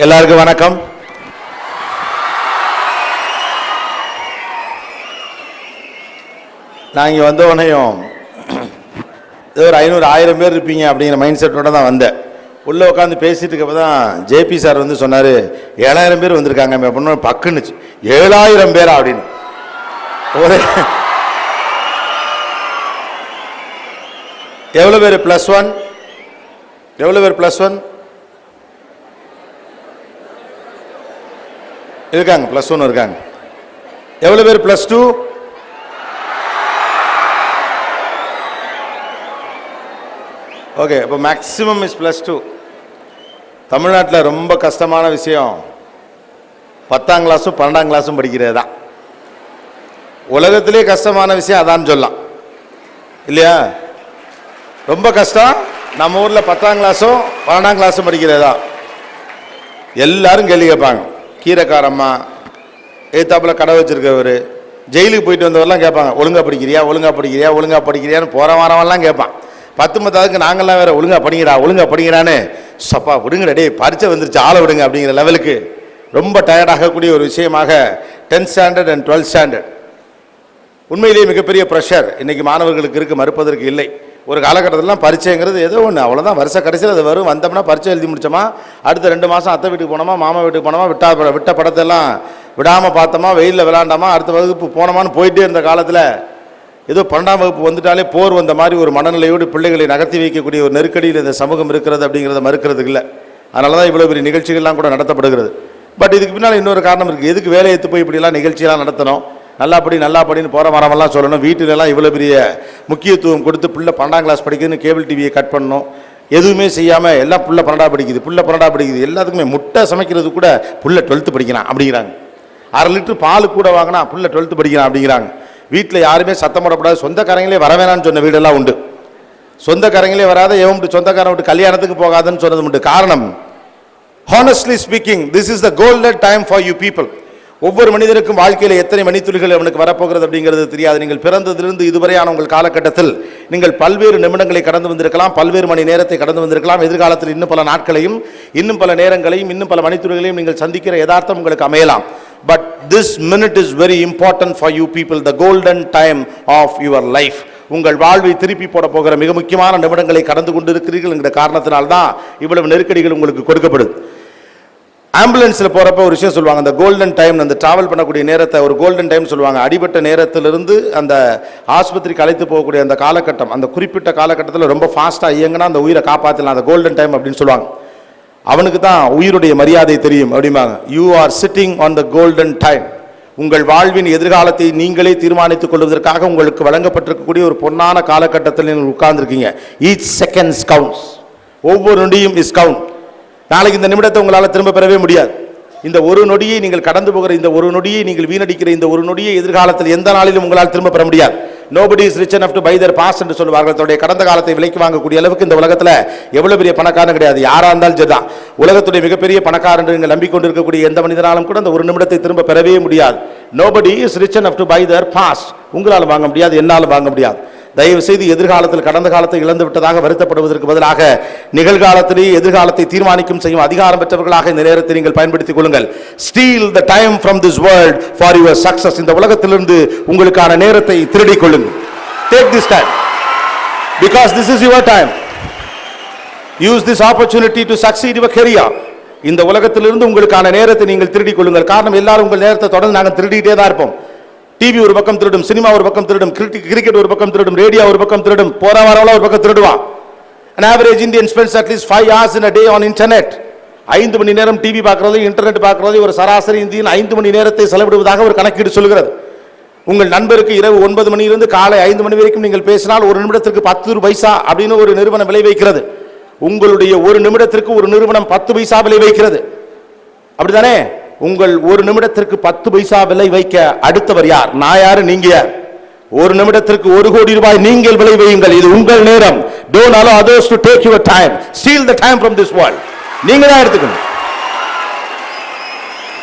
எல்லாருக்கும் வணக்கம். நான் இங்கே வந்த உடனேயும் ஒரு 500-1000 பேர் இருப்பீங்க அப்படிங்கிற மைண்ட் செட்டோட தான் வந்தேன். உள்ளே உட்காந்து பேசிட்டு இருக்கப்போ தான் ஜேபி சார் வந்து சொன்னார், 7000 பேர் வந்திருக்காங்க அப்படின்னு. பக்குன்னுச்சு, 7000 பேரா அப்படின்னு. ஒரு எவ்வளோ பேர் +1? எவ்வளோ பேர் +1 இருக்காங்க? +1 இருக்காங்க. எவ்வளோ பேர் +2? ஓகே, இப்போ மேக்ஸிமம் இஸ் +2. தமிழ்நாட்டில் ரொம்ப கஷ்டமான விஷயம் 10ஆம் கிளாஸும் 12ஆம் கிளாஸும் படிக்கிறது தான். உலகத்திலே கஷ்டமான விஷயம் அதான் சொல்லலாம் இல்லையா? ரொம்ப கஷ்டம் நம்ம ஊரில் 10ஆம் கிளாஸும் 12ஆம் கிளாஸும் படிக்கிறதா. எல்லாரும் கேள்வி கேட்பாங்க. கீரைக்காரம்மா, ஏத்தாப்பில் கடை வச்சிருக்கவர், ஜெயிலுக்கு போயிட்டு வந்தவரெல்லாம் கேட்பாங்க, ஒழுங்கா படிக்கிறியா ஒழுங்கா படிக்கிறியா ஒழுங்கா படிக்கிறியான்னு போகிற வாரமெல்லாம் கேட்பான். 10 நாங்கள்லாம் வேற ஒழுங்கா படிக்கிறான்னு சப்பா விடுங்க டே, பரீட்சை வந்துருச்சு ஆளை விடுங்க அப்படிங்கிற லெவலுக்கு ரொம்ப டயர்டாகக்கூடிய ஒரு விஷயமாக 10th standard and 12th standard உண்மையிலேயே மிகப்பெரிய ப்ரெஷர் இன்னைக்கு மாணவர்களுக்கு இருக்கு, மறுப்பதற்கு இல்லை. ஒரு காலகட்டத்திலாம் பரீட்சைங்கிறது ஏதோ ஒன்று, அவ்வளோதான். வருஷ கடைசியில் அது வரும். வந்தோம்னா பரீட்சை எழுதி முடிச்சோமா, அடுத்த 2 மாதம் அத்தை வீட்டுக்கு போனோமா, மாமா வீட்டுக்கு போனோமா, விட்ட படத்தெல்லாம் விடாமல் பார்த்தோமா, வெயிலில் விளாண்டாமா, அடுத்த வகுப்பு போனோமான்னு போயிட்டே இருந்த காலத்தில் ஏதோ 12ஆம் வகுப்பு வந்துட்டாலே போர் வந்த மாதிரி ஒரு மனநிலையோடு பிள்ளைகளை நகர்த்தி வைக்கக்கூடிய ஒரு நெருக்கடியில் இந்த சமூகம் இருக்கிறது அப்படிங்கிறத மறுக்கிறதுக்கு இல்லை. அதனால தான் இவ்வளோ பெரிய நிகழ்ச்சிகள்லாம் கூட நடத்தப்படுகிறது. பட் இதுக்கு பின்னால் இன்னொரு காரணம் இருக்குது. எதுக்கு வேலையை எடுத்து போய் இப்படிலாம் நிகழ்ச்சியெல்லாம் நடத்தணும், நல்லா படின்னு போகிற மரமெல்லாம் சொல்லணும், வீட்டிலலாம் இவ்வளோ பெரிய முக்கியத்துவம் கொடுத்து பிள்ளை 12ஆம் கிளாஸ் படிக்குதுன்னு கேபிள் டிவியை கட் பண்ணணும், எதுவுமே செய்யாமல் எல்லாம் புள்ள 12ஆ படிக்குது, எல்லாத்துக்குமே முட்டை சமைக்கிறது கூட புள்ள 12th படிக்கிறான் அப்படிங்கிறாங்க. 1/2 லிட்டர் பால் கூட வாங்கினா புள்ள 12th படிக்கிறான் அப்படிங்கிறாங்க. வீட்டில் யாருமே சத்தம் போடக்கூடாது, சொந்தக்காரங்களே வர வேணான்னு சொன்ன வீடெல்லாம் உண்டு. சொந்தக்காரங்களே வராத, எவன் சொந்தக்காரன் விட்டு கல்யாணத்துக்கு போகாதுன்னு சொன்னது உண்டு. காரணம், honestly speaking, this is the golden time for you people. ஒவ்வொரு மனிதனுக்கும் வாழ்க்கையில் எத்தனை மணித்துளிகள் அவனுக்கு வரப்போகிறது அப்படிங்கிறது தெரியாது. நீங்கள் பிறந்ததிலிருந்து இதுவரையான உங்கள் காலகட்டத்தில் நீங்கள் பல்வேறு நிமிடங்களை கடந்து வந்திருக்கலாம், பல்வேறு மணி நேரத்தை கடந்து வந்திருக்கலாம். எதிர்காலத்தில் இன்னும் பல நாட்களையும், இன்னும் பல நேரங்களையும், இன்னும் பல மணித்துளிகளையும் நீங்கள் சந்திக்கிற யதார்த்தம் உங்களுக்கு அமையலாம். But this minute is very important for you people, the golden time of your life. உங்கள் வாழ்வை திருப்பி போட போகிற மிக முக்கியமான நிமிடங்களை கடந்து கொண்டிருக்கிறீர்கள் என்கிற காரணத்தினால்தான் இவ்வளவு நெருக்கடிகள் உங்களுக்கு கொடுக்கப்படுது. ஆம்புலன்ஸில் போகிறப்ப ஒரு விஷயம் சொல்லுவாங்க, அந்த கோல்டன் டைம், அந்த டிராவல் பண்ணக்கூடிய நேரத்தை ஒரு கோல்டன் டைம் சொல்லுவாங்க. அடிபட்ட நேரத்திலிருந்து அந்த ஆஸ்பத்திரிக்கு அழைத்து போகக்கூடிய அந்த காலகட்டம், அந்த குறிப்பிட்ட காலகட்டத்தில் ரொம்ப ஃபாஸ்ட்டாக இயங்கினா அந்த உயிரை காப்பாற்றலாம், அந்த கோல்டன் டைம் அப்படின்னு சொல்லுவாங்க. அவனுக்கு தான் உயிருடைய மரியாதை தெரியும் அப்படிம்பாங்க. You are sitting on the golden time. உங்கள் வாழ்வின் எதிர்காலத்தை நீங்களே தீர்மானித்துக் கொள்வதற்காக உங்களுக்கு வழங்கப்பட்டிருக்கக்கூடிய ஒரு பொன்னான காலகட்டத்தில் நீங்கள் உட்கார்ந்துருக்கீங்க. Each seconds counts. ஒவ்வொரு நொடியும் இஸ் கவுண்ட். நாளைக்கு இந்த நிமிடத்தை உங்களால் திரும்ப பெறவே முடியாது. இந்த ஒரு நொடியை நீங்கள் கடந்து போகிற இந்த ஒரு நொடியை நீங்கள் வீணடிக்கிற இந்த ஒரு நொடியை எதிர்காலத்தில் எந்த நாளிலும் உங்களால் திரும்ப பெற முடியாது. Nobody is rich enough to buy their past என்று சொல்வார்கள். தன்னுடைய கடந்த காலத்தை விலைக்கு வாங்கக்கூடிய அளவுக்கு இந்த உலகத்தில் எவ்வளவு பெரிய பணக்காரன் கிடையாது. யாரா இருந்தாலும் சரிதான். உலகத்துடைய மிகப்பெரிய பணக்காரன் என்று நீங்கள் நம்பிக்கொண்டிருக்கக்கூடிய எந்த மனிதனாலும் கூட அந்த ஒரு நிமிடத்தை திரும்ப பெறவே முடியாது. Nobody is rich enough to buy their past. உங்களால் வாங்க முடியாது, என்னாலும் வாங்க முடியாது. தயவு செய்து எதிர்காலத்தில் கடந்த காலத்தை இழந்து விட்டதாக வருத்தப்படுவதற்கு பதிலாக நிகழ்காலத்திலேயே எதிர்காலத்தை தீர்மானிக்கும் செய்யும் அதிகாரம் பெற்றவர்களாக இந்த நேரத்தை நீங்கள் பயன்படுத்திக் கொள்ளுங்கள். Steal the time from this world for your success. இந்த உலகத்திலிருந்து உங்களுக்கான நேரத்தை திருடிக் கொள்ளுங்கள். Take this time because this is your time. Use this opportunity to succeed your career. இந்த உலகத்திலிருந்து உங்களுக்கான நேரத்தை நீங்கள் திருடிக் கொள்ளுங்கள். காரணம், எல்லாரும் உங்கள் நேரத்தை தொடர்ந்து நாங்கள் திருடிட்டே தான் இருப்போம். டிவி ஒரு பக்கம் திருடும், சினிமா ஒரு பக்கம் திருடும், கிரிக்கெட் ஒரு பக்கம் திருடும், ரேடியோ ஒரு பக்கம் திருடும், போற வரவெல்லாம் ஒரு பக்கம் திருடுவான். An average Indian spends at least 5 hours in a day on internet. 5 மணி நேரம் டிவி பார்க்கறது, இன்டர்நெட் பார்க்கறது ஒரு சராசரி இந்தியன் 5 மணி நேரத்தை செலவிடுவதாக ஒரு கணக்கீடு சொல்கிறது. உங்கள் நண்பருக்கு இரவு 9 மணியிலிருந்து காலை 5 மணி வரைக்கும் நீங்கள் பேசினால் ஒரு நிமிடத்திற்கு 10 பைசா அப்படின்னு ஒரு நிறுவனம் விலை வைக்கிறது. உங்களுடைய ஒரு நிமிடத்திற்கு ஒரு நிறுவனம் 10 பைசா விலை வைக்கிறது. அப்படித்தானே? உங்கள் ஒரு நிமிடத்திற்கு 10 பைசா விலை வைக்க அடுத்தவர் யார்? நான் யாரு, நீங்க யார்? ஒரு நிமிடத்திற்கு 1 கோடி ரூபாய் நீங்கள் விலை வையுங்கள். இது உங்கள் நேரம். Don't allow others to take your time. Steal the time from this world. நீங்க தான் எடுத்துக்கணும்.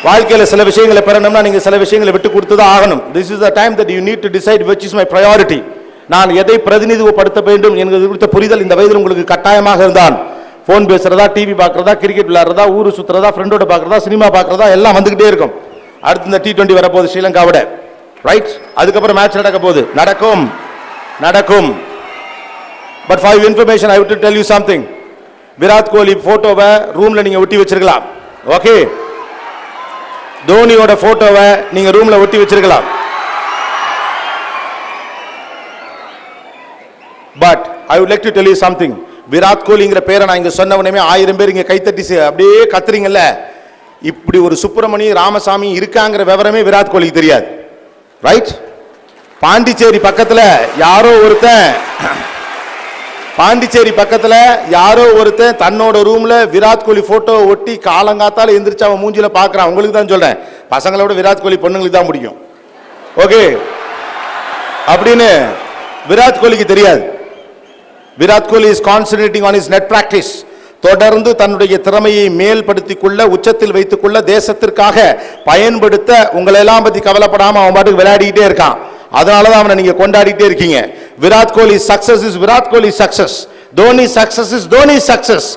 வாழ்க்கையில் சில விஷயங்களை பெறணும்னா நீங்க சில விஷயங்களை விட்டு கொடுத்து தான் ஆகணும். This is the time that you need to decide which is my priority. நான் எதை பிரதிநிதித்துவப்படுத்த வேண்டும் என்கிறது குறித்த புரிதல் இந்த வயதில் உங்களுக்கு கட்டாயமாக இருந்தால் போன் பேசுறதா, டிவி பார்க்கறதா, கிரிக்கெட் விளையாடுறதா, ஊரு சுத்துறதா, ஃப்ரெண்டோட பார்க்கறதா, சினிமா பார்க்கறதா எல்லாம் வந்துகிட்டே இருக்கும். அடுத்து இந்த T20 வரப்போகுது ஸ்ரீலங்காவோட, ரைட்? அதுக்கப்புறம் மேட்ச் நடக்க போகுது, நடக்கும். But for your information I would to tell you something. Virat Kohli போட்டோவை ரூம்ல நீங்க ஒட்டி வச்சிருக்கலாம், ஓகே? தோனியோட போட்டோவை நீங்க ரூம்ல ஒட்டி வச்சிருக்கலாம். But I would like to tell you something. Virat கோலிங்கிற பேரை நான் இங்க சொன்ன உடனே 1000 பேர் இங்க கைத்தட்டி அப்படியே கத்துறீங்கல்ல. இப்படி ஒரு சுப்பிரமணி ராமசாமி இருக்காங்கிற விவரமே விராட் கோலிக்கு தெரியாது, ரைட்? பாண்டிச்சேரி பக்கத்துல யாரோ ஒருத்தன் தன்னோட ரூம்ல விராட் கோலி போட்டோ ஒட்டி காலங்காத்தால எந்திரிச்சு அவன் மூஞ்சில பாக்குறான். உங்களுக்கு தான் சொல்றேன், பசங்களோட விராட் கோலி பொண்ணுங்களுக்கு தான் பிடிக்கும், ஓகே? அப்படின்னு விராட் கோலிக்கு தெரியாது. Virat Kohli is concentrating on his net practice. தொடர்ந்து தன்னுடைய திறமையை மேல்படுத்திக் கொள்ள, உச்சத்தில் வைத்துக் கொள்ள, தேசத்திற்காக பயன்படுத்த, உங்களை எல்லாம் பத்தி கவலைப்படாம அவன் பாட்டுக்கு விளையாடிக்கிட்டே இருக்கான். அதனாலதான் அவனை நீங்க கொண்டாடிட்டே இருக்கீங்க. Virat Kohli success is Virat Kohli success. Dhoni success is Dhoni success.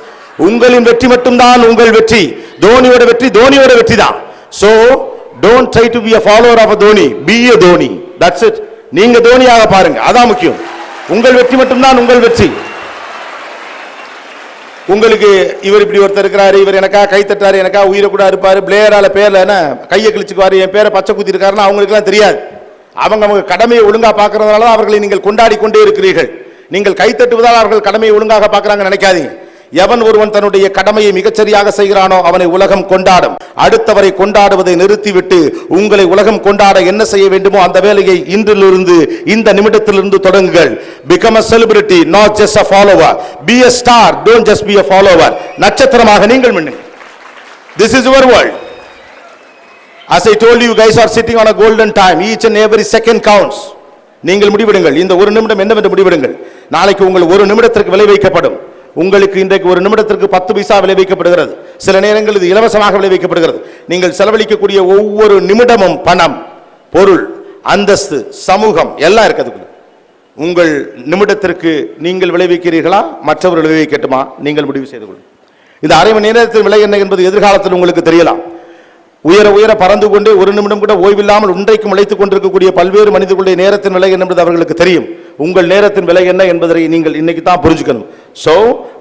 உங்களின் வெற்றி மட்டும்தான் உங்கள் வெற்றி. தோனியோட வெற்றி தோனியோட வெற்றி தான். So don't try to be a follower of a Dhoni, be a Dhoni. That's it. நீங்க தோனியாக பாருங்க, அதான் முக்கியம். உங்கள் வெற்றி மட்டும்தான் உங்கள் வெற்றி. உங்களுக்கு இவர் இப்படி ஒருத்தர் இருக்கிறாரு, இவர் எனக்கா கை தட்டாரு, எனக்கா உயிரை கூட இருப்பாரு, பிளேயரால பேர்ல என்ன கையை கிழிச்சுக்குவாரு, என் பேரை பச்சை குத்தி இருக்காருன்னு அவங்களுக்கு எல்லாம் தெரியாது. அவங்க கடமையை ஒழுங்கா பார்க்கறதுனால அவர்களை நீங்கள் கொண்டாடி கொண்டே இருக்கிறீர்கள். நீங்கள் கை தட்டுவதால் அவர்கள் கடமையை ஒழுங்காக பார்க்கறாங்க நினைக்காதீங்க. எவன் ஒருவன் தன்னுடைய கடமையை மிகச்சரியாக செய்கிறானோ அவனை உலகம் கொண்டாடும். அடுத்தவரை கொண்டாடுவதை நிறுத்திவிட்டு உங்களை உலகம் கொண்டாட என்ன செய்ய வேண்டுமோ அந்த வேலையை இன்றிலிருந்து, இந்த நிமிடத்திலிருந்து தொடங்குங்கள். Become a celebrity, not just a follower. Be a star, don't just be a follower. நட்சத்திரமாக நீங்கள் மின்னுங்கள். This is your world. As I told you, guys are sitting on a golden time. Each and every second counts. நீங்கள் முடிவெடுங்கள். இந்த ஒரு நிமிடம் என்னவென்று முடிவெடுங்கள். நாளைக்கு உங்கள் ஒரு நிமிடத்திற்கு விலை வைக்கப்படும். உங்களுக்கு இன்றைக்கு ஒரு நிமிடத்திற்கு 10 பைசா விலை வைக்கப்படுகிறது. சில நேரங்கள் இது இலவசமாக விலை வைக்கப்படுகிறது. நீங்கள் செலவழிக்கக்கூடிய ஒவ்வொரு நிமிடமும் பணம், பொருள், அந்தஸ்து, சமூகம் எல்லாம் இருக்கிறது. உங்கள் நிமிடத்திற்கு நீங்கள் விளைவிக்கிறீர்களா, மற்றவர்கள் விளைவிக்கட்டுமா? நீங்கள் முடிவு செய்து கொள்ளுங்கள். இந்த அரை மணி நேரத்தின் விலை என்ன என்பது எதிர்காலத்தில் உங்களுக்கு தெரியலாம். உயர உயர பறந்து கொண்டே ஒரு நிமிடம் கூட ஓய்வில்லாமல் இன்றைக்கும் உழைத்துக் கொண்டிருக்கக்கூடிய பல்வேறு மனிதர்களுடைய நேரத்தின் விலை என்பது அவர்களுக்கு தெரியும். உங்கள் நேரத்தின் விலை என்ன என்பதை நீங்கள் இன்னைக்கு தான் புரிஞ்சுக்கணும். So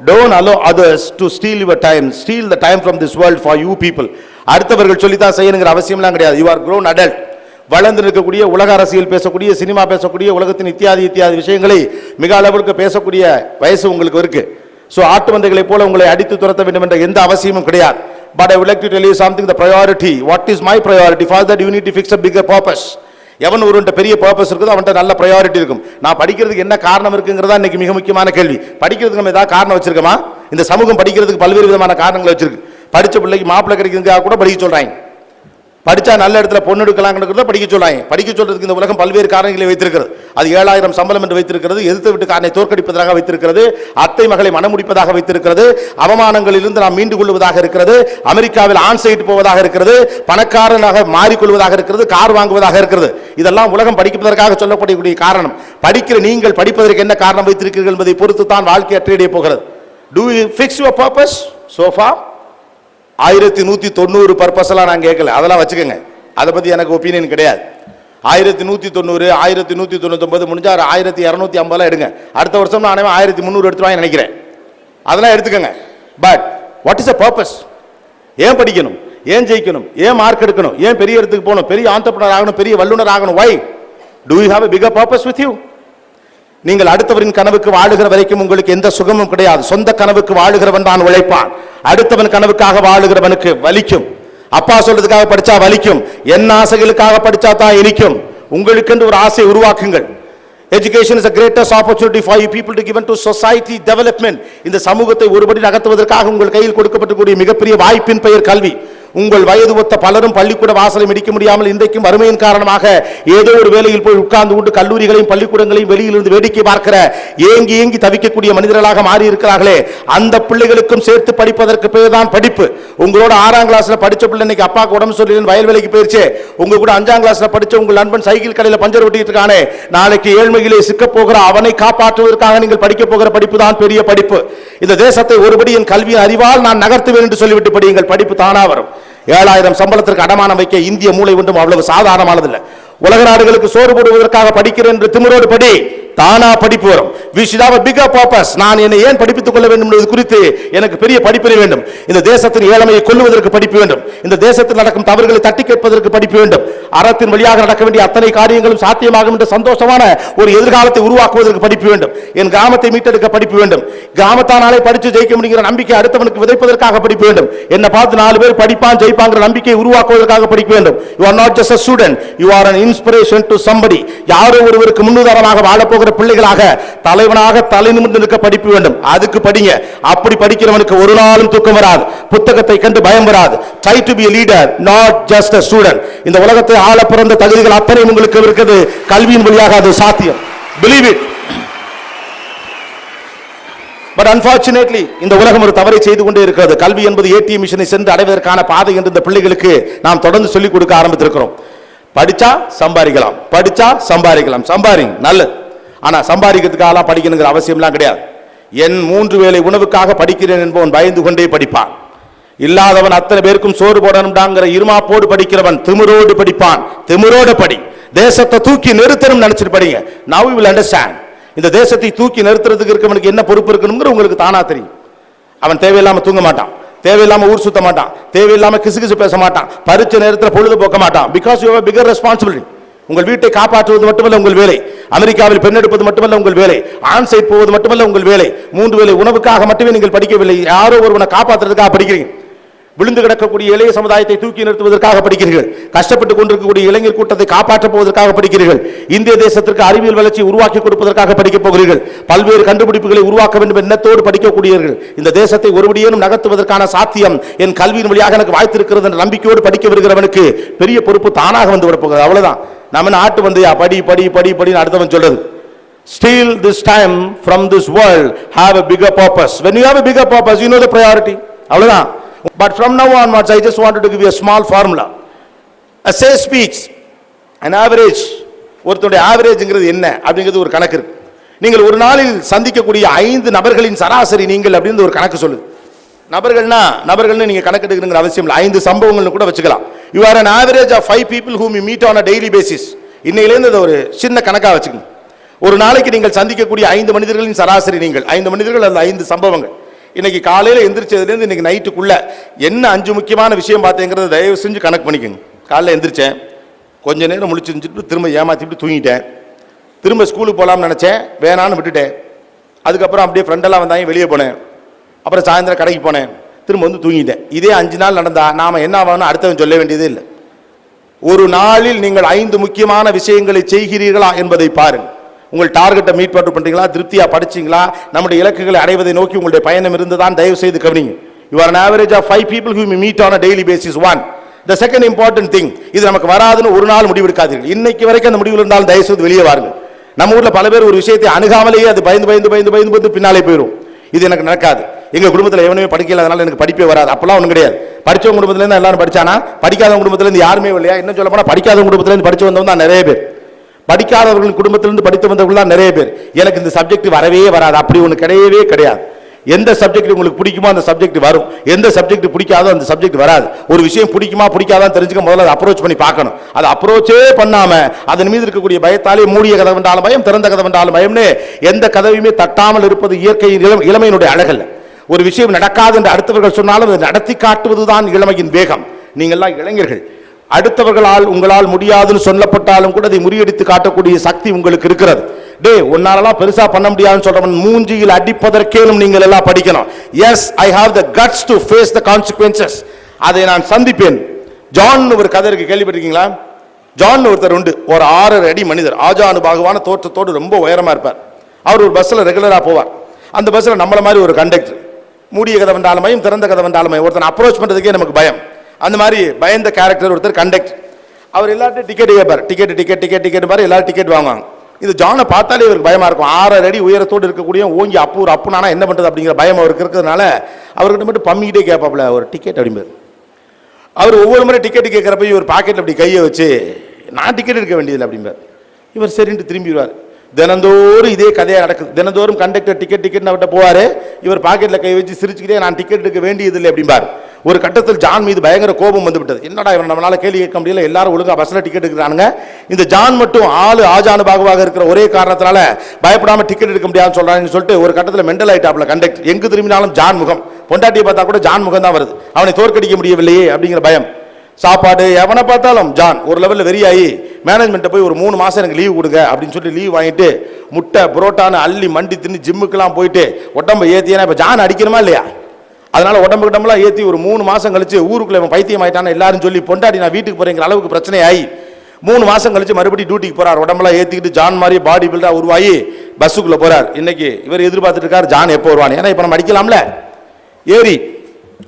don't allow others to steal your time, steal the time from this world for you people. அடுத்தவர்கள் சொல்லித்தான் செய்யணுங்கிற அவசியம்லாம் கிடையாது. You are grown adult. வளர்ந்து இருக்கக்கூடிய, உலக அரசியல் பேசக்கூடிய, சினிமா பேசக்கூடிய, உலகத்தின் இத்தியாதி விஷயங்களை மிக அளவிற்கு பேசக்கூடிய வயசு உங்களுக்கு இருக்கு. So ஆட்டு மந்தைகளை போல உங்களை அடித்து துரத்த வேண்டும் என்ற எந்த அவசியமும் கிடையாது. But I would like to tell you something, the priority. What is my priority? For that you need to fix a bigger purpose. எவன் ஒருவன்ட்ட பெரிய பர்பஸ் இருக்குதோ அவன்கிட்ட நல்ல ப்ரையாரிட்டி இருக்கும். நான் படிக்கிறதுக்கு என்ன காரணம் இருக்குங்கிறதா இன்னைக்கு மிக முக்கியமான கேள்வி. படிக்கிறதுக்கு நம்ம ஏதாவது காரணம் வச்சிருக்கோமா? இந்த சமூகம் படிக்கிறதுக்கு பல்வேறு விதமான காரணங்களை வச்சிருக்கு. படிச்ச பிள்ளைக்கு மாப்பிள்ளை கிடைக்கிறதுக்காக கூட படிக்க சொல்றாங்க. படிச்சா நல்ல இடத்துல பொண்ணு எடுக்கலாம்ங்கிறத படிக்க சொல்றாங்க. படிக்க சொல்றதுக்கு இந்த உலகம் பல்வேறு காரணங்களை வைத்திருக்கிறது. அது 7000 சம்பளம் என்று வைத்திருக்கிறது, எதிர்த்து வீட்டுக்காரனை தோற்கடிப்பதாக வைத்திருக்கிறது, அத்தை மகளை மனமுடிப்பதாக வைத்திருக்கிறது, அவமானங்களிலிருந்து நாம் மீண்டு கொள்வதாக இருக்கிறது, அமெரிக்காவில் ஆன் சைட் போவதாக இருக்கிறது, பணக்காரனாக மாறிக்கொள்வதாக இருக்கிறது, கார் வாங்குவதாக இருக்கிறது. இதெல்லாம் உலகம் படிப்பதற்காக சொல்லப்படக்கூடிய காரணம். படிக்கிற நீங்கள் படிப்பதற்கு என்ன காரணம் வைத்திருக்கிறீர்கள் என்பதை பொறுத்து தான் வாழ்க்கை அற்றிய போகிறது. Do you fix your purpose so far? 1190 purpose எல்லாம் நான் கேட்கல, அதெல்லாம் வச்சுக்கோங்க. அதை பத்தி எனக்கு ஒப்பீனியன் கிடையாது. 1190, 1199 முடிஞ்சா 1250 எடுங்க. அடுத்த வருஷம் நான் 1300 எடுத்துருவாங்க நினைக்கிறேன். அதெல்லாம் எடுத்துக்கோங்க. But what is a purpose? ஏன் படிக்கணும்? ஏன் ஜெயிக்கணும்? ஏன் மார்க் எடுக்கணும்? ஏன் பெரிய இடத்துக்கு போகணும்? பெரிய ஆண்டர்பிரனர் ஆகணும்? பெரிய வல்லுநர் ஆகணும்? why? Do you have a bigger purpose with you? நீங்கள் அடுத்தவரின் கனவுக்கு வாழுகிற வரைக்கும் உங்களுக்கு எந்த சுகமும் கிடையாது. சொந்த கனவுக்கு வாழுகிறவன் தான் உழைப்பான். அடுத்தவன் கனவுக்காக வாழுகிறவனுக்கு வலிக்கும். அப்பா சொல்றதுக்காக படிச்சா வலிக்கும், என் ஆசைகளுக்காக படிச்சா தான் இனிக்கும். உங்களுக்கு என்று ஒரு ஆசை உருவாக்குங்கள். Education is the greatest opportunity for you people to give to society development. இந்த சமூகத்தை ஒருபடி நகர்த்துவதற்காக உங்கள் கையில் கொடுக்கப்படக்கூடிய மிகப்பெரிய வாய்ப்பின் பெயர் கல்வி. உங்கள் வயது ஒத்த பலரும் பள்ளிக்கூட வாசலை மிடிக்க முடியாமல் இன்றைக்கும் வறுமையின் காரணமாக ஏதோ ஒரு வேலையில் போய் உட்கார்ந்து கொண்டு கல்லூரிகளையும் பள்ளிக்கூடங்களையும் வெளியிலிருந்து வேடிக்கை பார்க்கிற ஏங்கி ஏங்கி தவிக்கக்கூடிய மனிதர்களாக மாறி இருக்கிறார்களே, அந்த பிள்ளைகளுக்கும் சேர்த்து படிப்பதற்கு பேர் தான் படிப்பு. உங்களோட 6ஆம் கிளாஸ்ல படிச்ச பிள்ளை இன்னைக்கு அப்பாவுக்கு உடம்பு சொல்லி வயல் வேலைக்கு போயிருச்சு. உங்க கூட 5ஆம் கிளாஸ்ல படிச்ச உங்கள் நண்பன் சைக்கிள் கடையில் பஞ்சர் ஒட்டிட்டு இருக்கானே, நாளைக்கு ஏழ்மையிலே சிக்க போகிற அவனை காப்பாற்றுவதற்காக நீங்கள் படிக்க போகிற படிப்பு தான் பெரிய படிப்பு. இந்த தேசத்தை ஒருபடி என் கல்வியின் அறிவால் நான் நகர்த்துவேன் என்று சொல்லிவிட்டு படியுங்கள், படிப்பு தானா வரும். 7000 சம்பளத்திற்கு அடமானம் வைக்க இந்திய மூளை ஒன்றும் அவ்வளவு சாதாரணமானதில்லை. உலக நாடுகளுக்கு சோறு போடுவதற்காக படிக்கிறேன் என்று திமிரோடு படி, தானா படிப்பு வரும். We should have a bigger purpose. நான் என்னை ஏன் படிப்பித்துக் கொள்ள வேண்டும் என்பது குறித்து எனக்கு பெரிய படிப்பினை வேண்டும். இந்த தேசத்தின் ஏழ்மையை கொல்லுவதற்கு படிப்பு வேண்டும். இந்த தேசத்தில் நடக்கும் தவறுகளை தட்டி கேட்பதற்கு படிப்பு வேண்டும். அறத்தின் வழியாக நடக்க வேண்டிய அத்தனை காரியங்களும் சாத்தியமாகும் என்ற சந்தோஷமான ஒரு எதிர்காலத்தை உருவாக்குவதற்கு படிப்பு வேண்டும். என் கிராமத்தை மீட்டெடுக்க படிப்பு வேண்டும். கிராமத்தானாலே படித்து ஜெயிக்க முடிகிற நம்பிக்கை அடுத்தவனுக்கு விதைப்பதற்காக படிப்பு வேண்டும். என்னை பார்த்து 4 பேர் படிப்பான் ஜெயிப்பாங்கிற நம்பிக்கையை உருவாக்குவதற்காக படிக்க வேண்டும். You are not just a student, you are an inspiration to somebody. யாரோ ஒருவருக்கு முன்னுதாரணமாக வாழப்போகிற பிள்ளைகளாக, தலைவனாக தலை நிமிர்ந்து நிற்க படிப்பு வேண்டும். அதுக்கு படிங்க. அப்படி படிக்கிறவனுக்கு ஒரு நாளும் தூக்கம் வராது, புத்தகத்தை கண்டு பயம் வராது. Try to be a leader, not just a student. இந்த உலகத்தை ஆள பிறந்த தகுதிகள் அத்தனை உங்களுக்கு இருக்குது. கல்வியின் வழியாக அது சாத்தியம். Believe it. But unfortunately இந்த உலகம் ஒரு தவறை செய்து கொண்டே இருக்கிறது. கல்வி என்பது ஏடிஎம் மிஷனை சென்று அடைவதற்கான பாதை என்று இந்த பிள்ளைகளுக்கு நாம் தொடர்ந்து சொல்லிக் கொடுக்க ஆரம்பித்திருக்கிறோம். படிச்சா சம்பாதிக்கலாம், படிச்சா சம்பாதிக்கலாம், சம்பாதிங்க நல்லது. ஆனா சம்பாதிக்கிறதுக்காக படிக்கணுங்கிற அவசியம்லாம் கிடையாது. என் 3 வேளை உணவுக்காக படிக்கிறேன் என்பவன் பயந்து கொண்டே படிப்பான். இல்லாதவன் அத்தனை பேருக்கும் சோறு போடணும்டாங்கிற இருமாப்போடு படிக்கிறவன் திமிரோடு படிப்பான். திமிரோடு படி. தேசத்தை தூக்கி நிறுத்தணும் நினைச்சிட்டு படிங்க. Now you will understand. இந்த தேசத்தை தூக்கி நிறுத்துறதுக்கு இருக்கவனுக்கு என்ன பொறுப்பு இருக்கணும்ங்கிற உங்களுக்கு தானா தெரியும். அவன் தேவையில்லாம தூங்க மாட்டான், தேவையில்லாம ஊர் சுத்த மாட்டான், தேவையில்லாம கிசுகிசு பேச மாட்டான், பரிச்ச நேரத்தில் பொழுது போக்க மாட்டான். Because you have a bigger responsibility. உங்கள் வீட்டை காப்பாற்றுவது மட்டுமல்ல உங்கள் வேலை, அமெரிக்காவில் பெண் எடுப்பது மட்டுமல்ல உங்கள் வேலை, ஆன் சைட் போவது மட்டுமல்ல உங்கள் வேலை. 3 வேளை உணவுக்காக மட்டுமே நீங்கள் படிக்கவில்லை, யாரோ ஒருவனை காப்பாற்றுறதுக்காக படிக்கிறீங்க. விழுந்து கிடக்கக்கூடிய இளைய சமுதாயத்தை தூக்கி நிறுத்துவதற்காக படிக்கிறீர்கள். கஷ்டப்பட்டுக் கொண்டிருக்கக்கூடிய இளைஞர் கூட்டத்தை காப்பாற்றப் போவதற்காக படிக்கிறீர்கள். இந்திய தேசத்திற்கு அறிவியல் வளர்ச்சி உருவாக்கி கொடுப்பதற்காக படிக்கப் போகிறீர்கள். பல்வேறு கண்டுபிடிப்புகளை உருவாக்க வேண்டும் எண்ணத்தோடு படிக்கக்கூடியவர்கள். இந்த தேசத்தை ஒருபடியேனும் நகர்த்துவதற்கான சாத்தியம் என் கல்வியின் வழியாக எனக்கு வாய்த்திருக்கிறது என்ற நம்பிக்கையோடு படிக்க வருகிறவனுக்கு பெரிய பொறுப்பு தானாக வந்து வரப்போகிறது. அவ்வளவுதான். நம்ம நாட்டு வந்து படி படி படி படின்னு அடுத்தவன் சொல்றது. Still this time from this world have a bigger purpose. When you have a bigger purpose, you know the priority. அவ்வளவுதான். But from now onwards, I just wanted to give you a small formula. A say speaks, an average. ஒருத்தருடைய ஆவரேஜ்ங்கிறது என்ன அப்படிங்கிறது ஒரு கணக்கு இருக்கு. நீங்கள் ஒரு நாளில் சந்திக்கக்கூடிய 5 நபர்களின் சராசரி நீங்கள் அப்படின்னு ஒரு கணக்கு சொல்லுது. நபர்கள்னு நீங்க கணக்கு எடுக்கணுங்கிற அவசியம் இல்லை. 5 சம்பவங்கள்னு கூட வச்சுக்கலாம். You are an average of 5 people whom you meet on a daily basis. இன்னையிலேருந்து ஒரு சின்ன கணக்கா வச்சுக்கணும். ஒரு நாளைக்கு நீங்கள் சந்திக்கக்கூடிய 5 மனிதர்களின் சராசரி நீங்கள் 5 மனிதர்கள் அல்லது 5 சம்பவங்கள். இன்னைக்கு காலையில் எந்திரிச்சதுலேருந்து இன்னைக்கு நைட்டுக்குள்ள என்ன 5 முக்கியமான விஷயம் பார்த்தேங்கிறத தயவு செஞ்சு கணக்கு பண்ணிக்கோங்க. காலையில் எந்திரிச்சேன், கொஞ்ச நேரம் முழிச்சிருந்துட்டு திரும்ப ஏமாத்திட்டு தூங்கிட்டேன். திரும்ப ஸ்கூலுக்கு போகலாம்னு நினச்சேன், வேணான்னு விட்டுட்டேன். அதுக்கப்புறம் அப்படியே ஃப்ரெண்டெல்லாம் வந்தாங்க, வெளியே போனேன். அப்புறம் சாயந்தரம் கடைக்கு போனேன், திரும்ப வந்து தூங்கிட்டேன். இதே 5 நாள் நடந்தா நாம் என்ன ஆகணும்னு அடுத்தவன் சொல்ல வேண்டியதே இல்லை. ஒரு நாளில் நீங்கள் 5 முக்கியமான விஷயங்களை செய்கிறீர்களா என்பதை பாருங்கள். உங்கள் டார்கெட்டை மீட் பண்ணுறீங்களா, திருப்தியா படிச்சீங்களா, நம்முடைய இலக்குகளை அடைவதை நோக்கி உங்களுடைய பயணம் இருந்துதான் தயவு செய்து கவனிங்க. You are an average of 5 people whom you meet on a daily basis. One. The second important thing, இது நமக்கு வராதுன்னு ஒரு நாள் முடிவெடுக்காதீர்கள். இன்னைக்கு வரைக்கும் அந்த முடிவில் இருந்தாலும் தயவு செய்து வெளியே வாருங்கள். நம்ம ஊர்ல பல பேர் ஒரு விஷயத்தை அணுகாமலேயே அது பயந்து பின்னாலே போயிடும். இது எனக்கு நடக்காது. எங்க குடும்பத்தில் எவனுமே படிக்கல, அதனால எனக்கு படிப்பே வராது. அப்பெல்லாம் ஒன்றும் கிடையாது. படிச்சவங்க குடும்பத்துல இருந்து எல்லாரும் படிச்சானா, படிக்காதவங்க குடும்பத்துல இருந்து யாருமே இல்லையா? என்ன சொல்ல போனா படிக்காதவங்க குடும்பத்துல இருந்து படிச்சு வந்தவங்க தான் நிறைய பேர். படிக்காதவர்கள் குடும்பத்திலிருந்து படித்து வந்தவர்கள் தான் நிறைய பேர். எனக்கு இந்த சப்ஜெக்ட் வரவே வராது, அப்படி ஒன்று கிடையவே கிடையாது. எந்த சப்ஜெக்ட் உங்களுக்கு பிடிக்குமோ அந்த சப்ஜெக்ட் வரும், எந்த சப்ஜெக்ட் பிடிக்காதோ அந்த சப்ஜெக்ட் வராது. ஒரு விஷயம் பிடிக்குமா பிடிக்காதான் தெரிஞ்சுக்க முதல்ல அதை அப்ரோச் பண்ணி பார்க்கணும். அதை அப்ரோச்சே பண்ணாம அதன் மீது இருக்கக்கூடிய பயத்தாலே மூடிய கதவு என்றாலும் பயம், திறந்த கதவு என்றாலும் பயம்னு எந்த கதவையுமே தட்டாமல் இருப்பது இயற்கையின் இளமையினுடைய அழகல்ல. ஒரு விஷயம் நடக்காது என்று அடுத்தவர்கள் சொன்னாலும் அதை நடத்தி காட்டுவதுதான் இளமையின் வேகம். நீங்கள்லாம் இளைஞர்கள், அடுத்தவர்களால் உங்களால் முடியாதுன்னு சொல்லப்பட்டாலும் கூட அதை முறியடித்து காட்டக்கூடிய சக்தி உங்களுக்கு இருக்கிறது. டே உன்னாலலாம் பெருசா பண்ண முடியாதுன்னு சொல்றவன் மூஞ்சியில் அடிப்பதற்கேனும் நீங்கள் எல்லாம் படிக்கணும். Yes, I have the guts to face the consequences. அதை நான் சந்திப்பேன். ஜான் ஒரு கதை இருக்கு, கேள்விப்பட்டிருக்கீங்களா? ஜான் ஒருத்தர் உண்டு, ஒரு 6 அடி மனிதர், ஆஜானுபாகுவான தோற்றத்தோடு ரொம்ப உயரமா இருப்பார். அவர் ஒரு பஸ்ல ரெகுலரா போவார். அந்த பஸ்ல நம்மள மாதிரி ஒரு கண்டக்டர், மூடிய கதவண்டாலும் பயம், திறந்த கதவண்டாலும் பயம், ஒருத்தன் அப்ரோச் பண்றதுக்கே நமக்கு பயம். அந்த மாதிரி பயந்த கேரக்டர் ஒருத்தர் கண்டக்டர். அவர் எல்லார்ட்டும் டிக்கெட் கேட்பார். டிக்கெட் பாரு, எல்லாரும் டிக்கெட் வாங்குவாங்க. இது ஜானை பார்த்தாலே இவருக்கு பயமா இருக்கும். 6 அடி உயரத்தோடு இருக்கக்கூடிய ஓங்கி அப்புனானா என்ன பண்றது அப்படிங்கிற பயம் அவருக்கு இருக்கிறதுனால அவர்கிட்ட மட்டும் பம்மிக்கிட்டே கேட்பாப்ல ஒரு டிக்கெட் அப்படிம்பாரு. அவர் ஒவ்வொரு முறை டிக்கெட் கேட்கறப்ப இவர் பாக்கெட்ல அப்படி கையை வச்சு நான் டிக்கெட் எடுக்க வேண்டியதில்லை அப்படிம்பார். இவர் சரின்ட்டு திரும்பிடுவார். தினந்தோறும் இதே கதையாக நடக்குது. தினந்தோறும் கண்டக்டர் டிக்கெட் அவர்கிட்ட போவார். இவர் பாக்கெட்டில் கை வச்சு சிரிச்சுக்கிட்டே நான் டிக்கெட் எடுக்க வேண்டியதில்லை அப்படிம்பார். ஒரு கட்டத்தில் ஜான் மீது பயங்கர கோபம் வந்து விட்டது. என்னடா இவன் நம்மளால கேள்வி கேட்க முடியல, எல்லாரும் ஒழுங்கா பஸ்ல டிக்கெட் எடுக்கிறானுங்க, இந்த ஜான் மட்டும் ஆளு ஆஜானுபாகுவாக இருக்கிற ஒரே காரணத்தினால பயப்படாம டிக்கெட் எடுக்க முடியாதுன்னு சொல்றாங்கன்னு சொல்லிட்டு ஒரு கட்டத்தில் மெண்டல் ஆயிட்டாப்ல கண்டக்டர். எங்கு திரும்பினாலும் ஜான் முகம், பொண்டாட்டியை பார்த்தா கூட ஜான் முகம் தான் வருது. அவனை தோற்கடிக்க முடியவில்லையே அப்படிங்கிற பயம். சாப்பாடு எவனை பார்த்தாலும் ஜான் ஒரு லெவலில் வெறியாகி மேனேஜ்மெண்ட்டை போய் ஒரு 3 மாதம் எனக்கு லீவ் கொடுங்க அப்படின்னு சொல்லி லீவ் வாங்கிட்டு முட்டை புரோட்டான்னு அள்ளி மண்டி தின்னு ஜிம்முக்கெல்லாம் போயிட்டு உடம்பை ஏற்றினா இப்போ ஜான் அடிக்கணுமா இல்லையா? அதனால உடம்புலாம் ஏற்றி ஒரு 3 மாதம் கழிச்சு ஊருக்குள்ள இவன் பைத்தியம் ஆயிட்டான்னு எல்லாரும் சொல்லி பொண்டாடி நான் வீட்டுக்கு போறேங்கிற அளவுக்கு பிரச்சனை ஆகி 3 மாதம் கழிச்சு மறுபடியும் டியூட்டிக்கு போறார். உடம்பெல்லாம் ஏற்றிக்கிட்டு ஜான் மாதிரி பாடி பில்டா உருவாகி பஸ்ஸுக்குள்ள போறார். இன்னைக்கு இவர் எதிர்பார்த்துட்டு இருக்காரு ஜான் எப்போ வருவான். ஏன்னா இப்போ நம்ம அடிக்கலாம்ல. ஏறி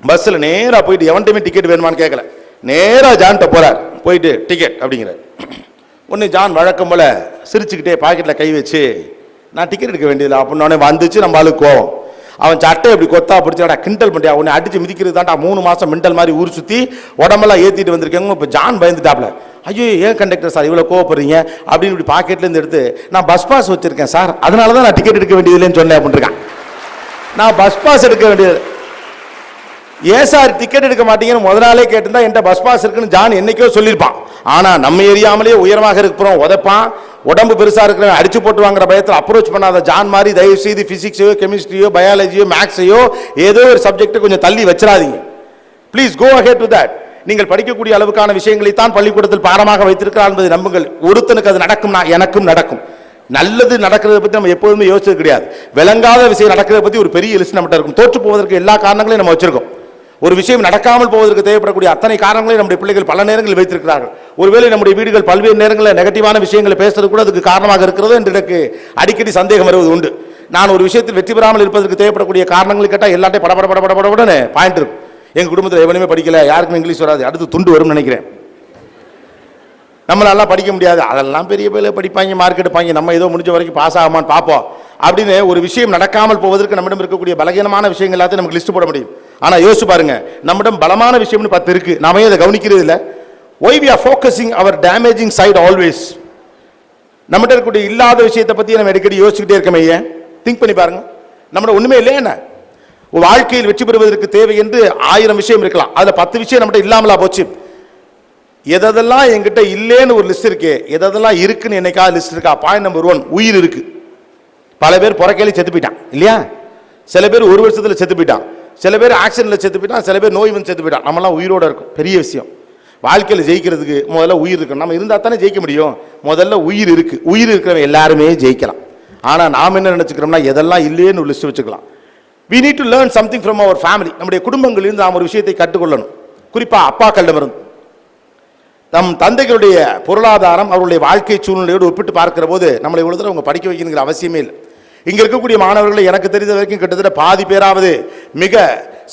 பஸ்ஸில் நேராக போயிட்டு எவன்ட்டுமே டிக்கெட் வேணுமான்னு கேட்கல, நேராக ஜான்கிட்ட போறார். போயிட்டு டிக்கெட் அப்படிங்கிறார். ஒன்று ஜான் வழக்கம் போல சிரிச்சுக்கிட்டே பாக்கெட்டில் கை வச்சு நான் டிக்கெட் எடுக்க வேண்டியதில்லை அப்படின்னோடனே வந்துச்சு நம்ம ஆளுக்கு கோவம். அவன் சட்டை இப்படி கொத்தா பிடிச்சாடா கிண்டல் பண்ணியா உன்னை அடிச்சு மிதிக்கிறது தான்டா 3 மாதம் மிண்டல் மாதிரி ஊர் சுற்றி உடம்பெல்லாம் ஏற்றிட்டு வந்திருக்கேங்க. இப்போ ஜான் பயந்துட்டாப்ல. ஐயோ ஏன் கண்டக்டர் சார் இவ்வளோ கோவப்படுறீங்க அப்படின்னு இப்படி பாக்கெட்லேருந்து எடுத்து நான் பஸ் பாஸ் வச்சிருக்கேன் சார் அதனால தான் நான் டிக்கெட் எடுக்க வேண்டியதில்லைன்னு சொன்னேன் அப்படின்னு இருக்கான். நான் பஸ் பாஸ் எடுக்க வேண்டியது ஏன் சார் டிக்கெட் எடுக்க மாட்டீங்கன்னு முதல் நாளே கேட்டிருந்தா என்கிட்ட பஸ் பாஸ் இருக்குன்னு ஜான் என்னைக்கோ சொல்லியிருப்பான். ஆனா நம்ம எரியாமலே உயரமாக இருக்கிறோம் உதைப்பான், உடம்பு பெருசா இருக்கிற அடிச்சு போட்டு வாங்குற பயத்தில் அப்ரோச் பண்ணாத ஜான் மாதிரி தயவு செய்து பிசிக்ஸையோ கெமிஸ்ட்ரியோ பயாலஜியோ மேக்ஸையோ ஏதோ ஒரு சப்ஜெக்ட் கொஞ்சம் தள்ளி வச்சிடாதீங்க. Please go ahead with that. நீங்கள் படிக்கக்கூடிய அளவுக்கான விஷயங்களை தான் பள்ளிக்கூடத்தில் பாடமாக வைத்திருக்கிறார் என்பதை நம்புங்கள். ஒருத்தனுக்கு அது நடக்கும்னா எனக்கும் நடக்கும். நல்லது நடக்கிறத பற்றி நம்ம எப்போதுமே யோசிச்சது கிடையாது. விளங்காத விஷயம் நடக்கிறத பற்றி ஒரு பெரிய லிஸ்ட் நம்மகிட்ட இருக்கும். தோற்று போவதற்கு எல்லா காரணங்களையும் நம்ம வச்சிருக்கோம். ஒரு விஷயம் நடக்காமல் போவதற்கு தேவைப்படக்கூடிய அத்தனை காரணங்களையும் நம்முடைய பிள்ளைகள் பல நேரங்களில் வைத்திருக்கிறார்கள். ஒருவேளை நம்முடைய வீடுகள் பல்வேறு நேரங்களில் நெகட்டிவான விஷயங்களை பேசுறது கூட அதுக்கு காரணமாக இருக்கிறது என்று எனக்கு அடிக்கடி சந்தேகம் வருவது உண்டு. நான் ஒரு விஷயத்தில் வெற்றி பெறாமல் இருப்பதற்கு தேவைப்படக்கூடிய காரணங்கள் கேட்டால் எல்லாத்தையும் படபடன்னு பாயிண்ட் இருக்கும். எங்கள் குடும்பத்தில் எவனுமே படிக்கல, யாருக்கும் இங்கிலீஷ் வராது, அடுத்து துண்டு வரும்னு நினைக்கிறேன். நம்மளாலாம் படிக்க முடியாது, அதெல்லாம் பெரிய பேர் படிப்பாங்க, மார்க் எடுப்பாங்க, நம்ம ஏதோ முடிஞ்ச வரைக்கும் பாஸ் ஆகாமான்னு பார்ப்போம் அப்படின்னு ஒரு விஷயம் நடக்காமல் போவதற்கு நம்மிடம் இருக்கக்கூடிய பலகீனமான விஷயங்கள் எல்லாத்தையும் நமக்கு லிஸ்ட் போட முடியும். ஆனா யோசிச்சு பாருங்க, நம்மிடம் பலமான விஷயம்னு 10 இருக்கு, நாம அதை கவனிக்கிறது இல்லை. Why we are focusing our damaging side always? நம்மகிட்ட இருக்கக்கூடிய இல்லாத விஷயத்தை பத்தி நம்ம அடிக்கடி யோசிச்சுக்கிட்டே இருக்கமே. ஏன் திங்க் பண்ணி பாருங்க. நம்மள ஒண்ணுமே இல்லை. என்ன வாழ்க்கையில் வெற்றி பெறுவதற்கு தேவை என்று 1000 விஷயம் இருக்கலாம், அதுல 10 விஷயம் நம்மகிட்ட இல்லாமலா போச்சு. எதெல்லாம் என்கிட்ட இல்லேன்னு ஒரு லிஸ்ட் இருக்கு, எதெல்லாம் இருக்குன்னு என்னைக்காவது லிஸ்ட் இருக்கா? பாயிண்ட் நம்பர் 1, உயிர் இருக்கு. பல பேர் புறக்கையில செத்து போயிட்டான் இல்லையா? சில பேர் 1 வருஷத்துல செத்து போயிட்டான், சில பேர் ஆக்சிடென்ட்ல செத்து போயிட்டான், சில பேர் நோய் வந்து செத்து போயிட்டான். நம்மலாம் உயிரோட இருக்கும். பெரிய விஷயம். வாழ்க்கையில் ஜெயிக்கிறதுக்கு முதல்ல உயிர் இருக்கணும். நம்ம இருந்தால் தானே ஜெயிக்க முடியும். முதல்ல உயிர் இருக்கு. உயிர் இருக்கிறவங்க எல்லாருமே ஜெயிக்கலாம். ஆனா நாம் என்ன நினைச்சுக்கிறோம்னா எதெல்லாம் இல்லைன்னு ஒரு லிஸ்ட் வச்சுக்கலாம். we need to learn something from our family. நம்முடைய குடும்பங்களிலிருந்து நாம் ஒரு விஷயத்தை கற்றுக்கொள்ளணும். குறிப்பா அப்பாக்களிடமிருந்து. நம் தந்தைகளுடைய பொருளாதாரம் அவருடைய வாழ்க்கை சூழ்நிலையோடு ஒப்பிட்டு பார்க்கிற போது நம்மளை இவ்வளவு தூரம் அவங்க படிக்க வைக்கணுங்கிற அவசியமே இல்லை. இங்க இருக்கக்கூடிய மாணவர்களை எனக்கு தெரிந்த வரைக்கும் கிட்டத்தட்ட பாதி பேராவது மிக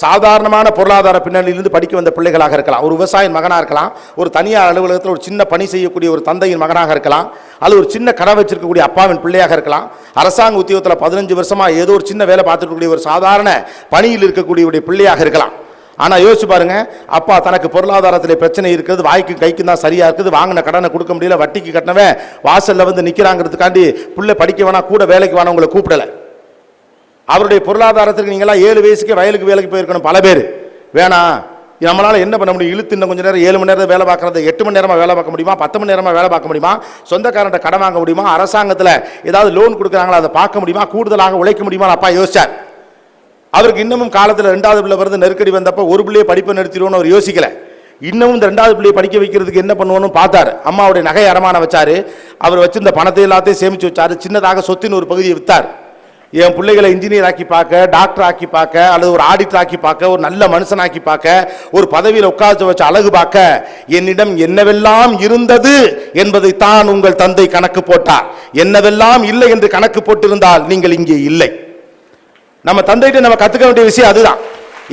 சாதாரணமான பொருளாதார பின்னணியிலிருந்து படிக்க வந்த பிள்ளைகளாக இருக்கலாம். ஒரு விவசாயின் மகனாக இருக்கலாம், ஒரு தனியார் அலுவலகத்தில் ஒரு சின்ன பணி செய்யக்கூடிய ஒரு தந்தையின் மகனாக இருக்கலாம், அல்லது ஒரு சின்ன கடை வச்சிருக்கக்கூடிய அப்பாவின் பிள்ளையாக இருக்கலாம், அரசாங்க உத்தியோகத்தில் 15 வருஷமா ஏதோ ஒரு சின்ன வேலை பார்த்துருக்கக்கூடிய ஒரு சாதாரண பணியில் இருக்கக்கூடிய பிள்ளையாக இருக்கலாம். ஆனா யோசிச்சு பாருங்க, அப்பா தனக்கு பொருளாதாரத்தில் பிரச்சனை இருக்கிறது, வாய்க்கு கைக்கு தான் சரியா இருக்குது, வாங்கின கடனை கொடுக்க முடியல, வட்டிக்கு கட்டினவன் வாசல்ல வந்து நிக்கிறாங்கிறதுக்காண்டி பிள்ளை படிக்க வேணா, கூட வேலைக்கு வேணா உங்களை கூப்பிடல. அவருடைய பொருளாதாரத்துக்கு நீங்களாம் 7 வயசுக்கு வயலுக்கு வேலைக்கு போயிருக்கணும். பல பேர் வேணாம், நம்மளால என்ன பண்ண முடியும், இழுத்து இன்னும் கொஞ்ச நேரம் 7 மணி நேரம் வேலை பார்க்கறது 8 மணி நேரமா வேலை பார்க்க முடியுமா, 10 மணி நேரமா வேலை பார்க்க முடியுமா, சொந்தக்காரன்ட்ட கடன் வாங்க முடியுமா, அரசாங்கத்தில் ஏதாவது லோன் கொடுக்குறாங்களா அதை பார்க்க முடியுமா, கூடுதலாக உழைக்க முடியுமா அப்பா யோசிச்சார். அவருக்கு இன்னமும் காலத்தில் 2வது பிள்ளை வருது, நெருக்கடி வந்தப்ப ஒரு பிள்ளையை படிப்பை நிறுத்திடுவோம்னு அவர் யோசிக்கல. இன்னமும் இந்த 2வது பிள்ளையை படிக்க வைக்கிறதுக்கு என்ன பண்ணுவோன்னு பார்த்தாரு. அம்மாவுடைய நகை அடமானம் வச்சாரு, அவர் வச்சிருந்த பணத்தை எல்லாத்தையும் சேமிச்சு வச்சாரு, சின்னதாக சொத்தின் ஒரு பகுதியை வித்தார். என் பிள்ளைகளை இன்ஜினியர் ஆக்கி பார்க்க, டாக்டர் ஆக்கி பார்க்க, அல்லது ஒரு ஆடிட்டர் ஆக்கி பார்க்க, ஒரு நல்ல மனுஷனாக்கி பார்க்க, ஒரு பதவியில் உட்கார்ந்து வச்சு அழகு பார்க்க என்னிடம் என்னவெல்லாம் இருந்தது என்பதை தான் உங்கள் தந்தை கணக்கு போட்டார். என்னவெல்லாம் இல்லை என்று கணக்கு போட்டிருந்தால் நீங்கள் இங்கே இல்லை. நம்ம தந்தைகிட்ட நம்ம கத்துக்க வேண்டிய விஷயம் அதுதான்.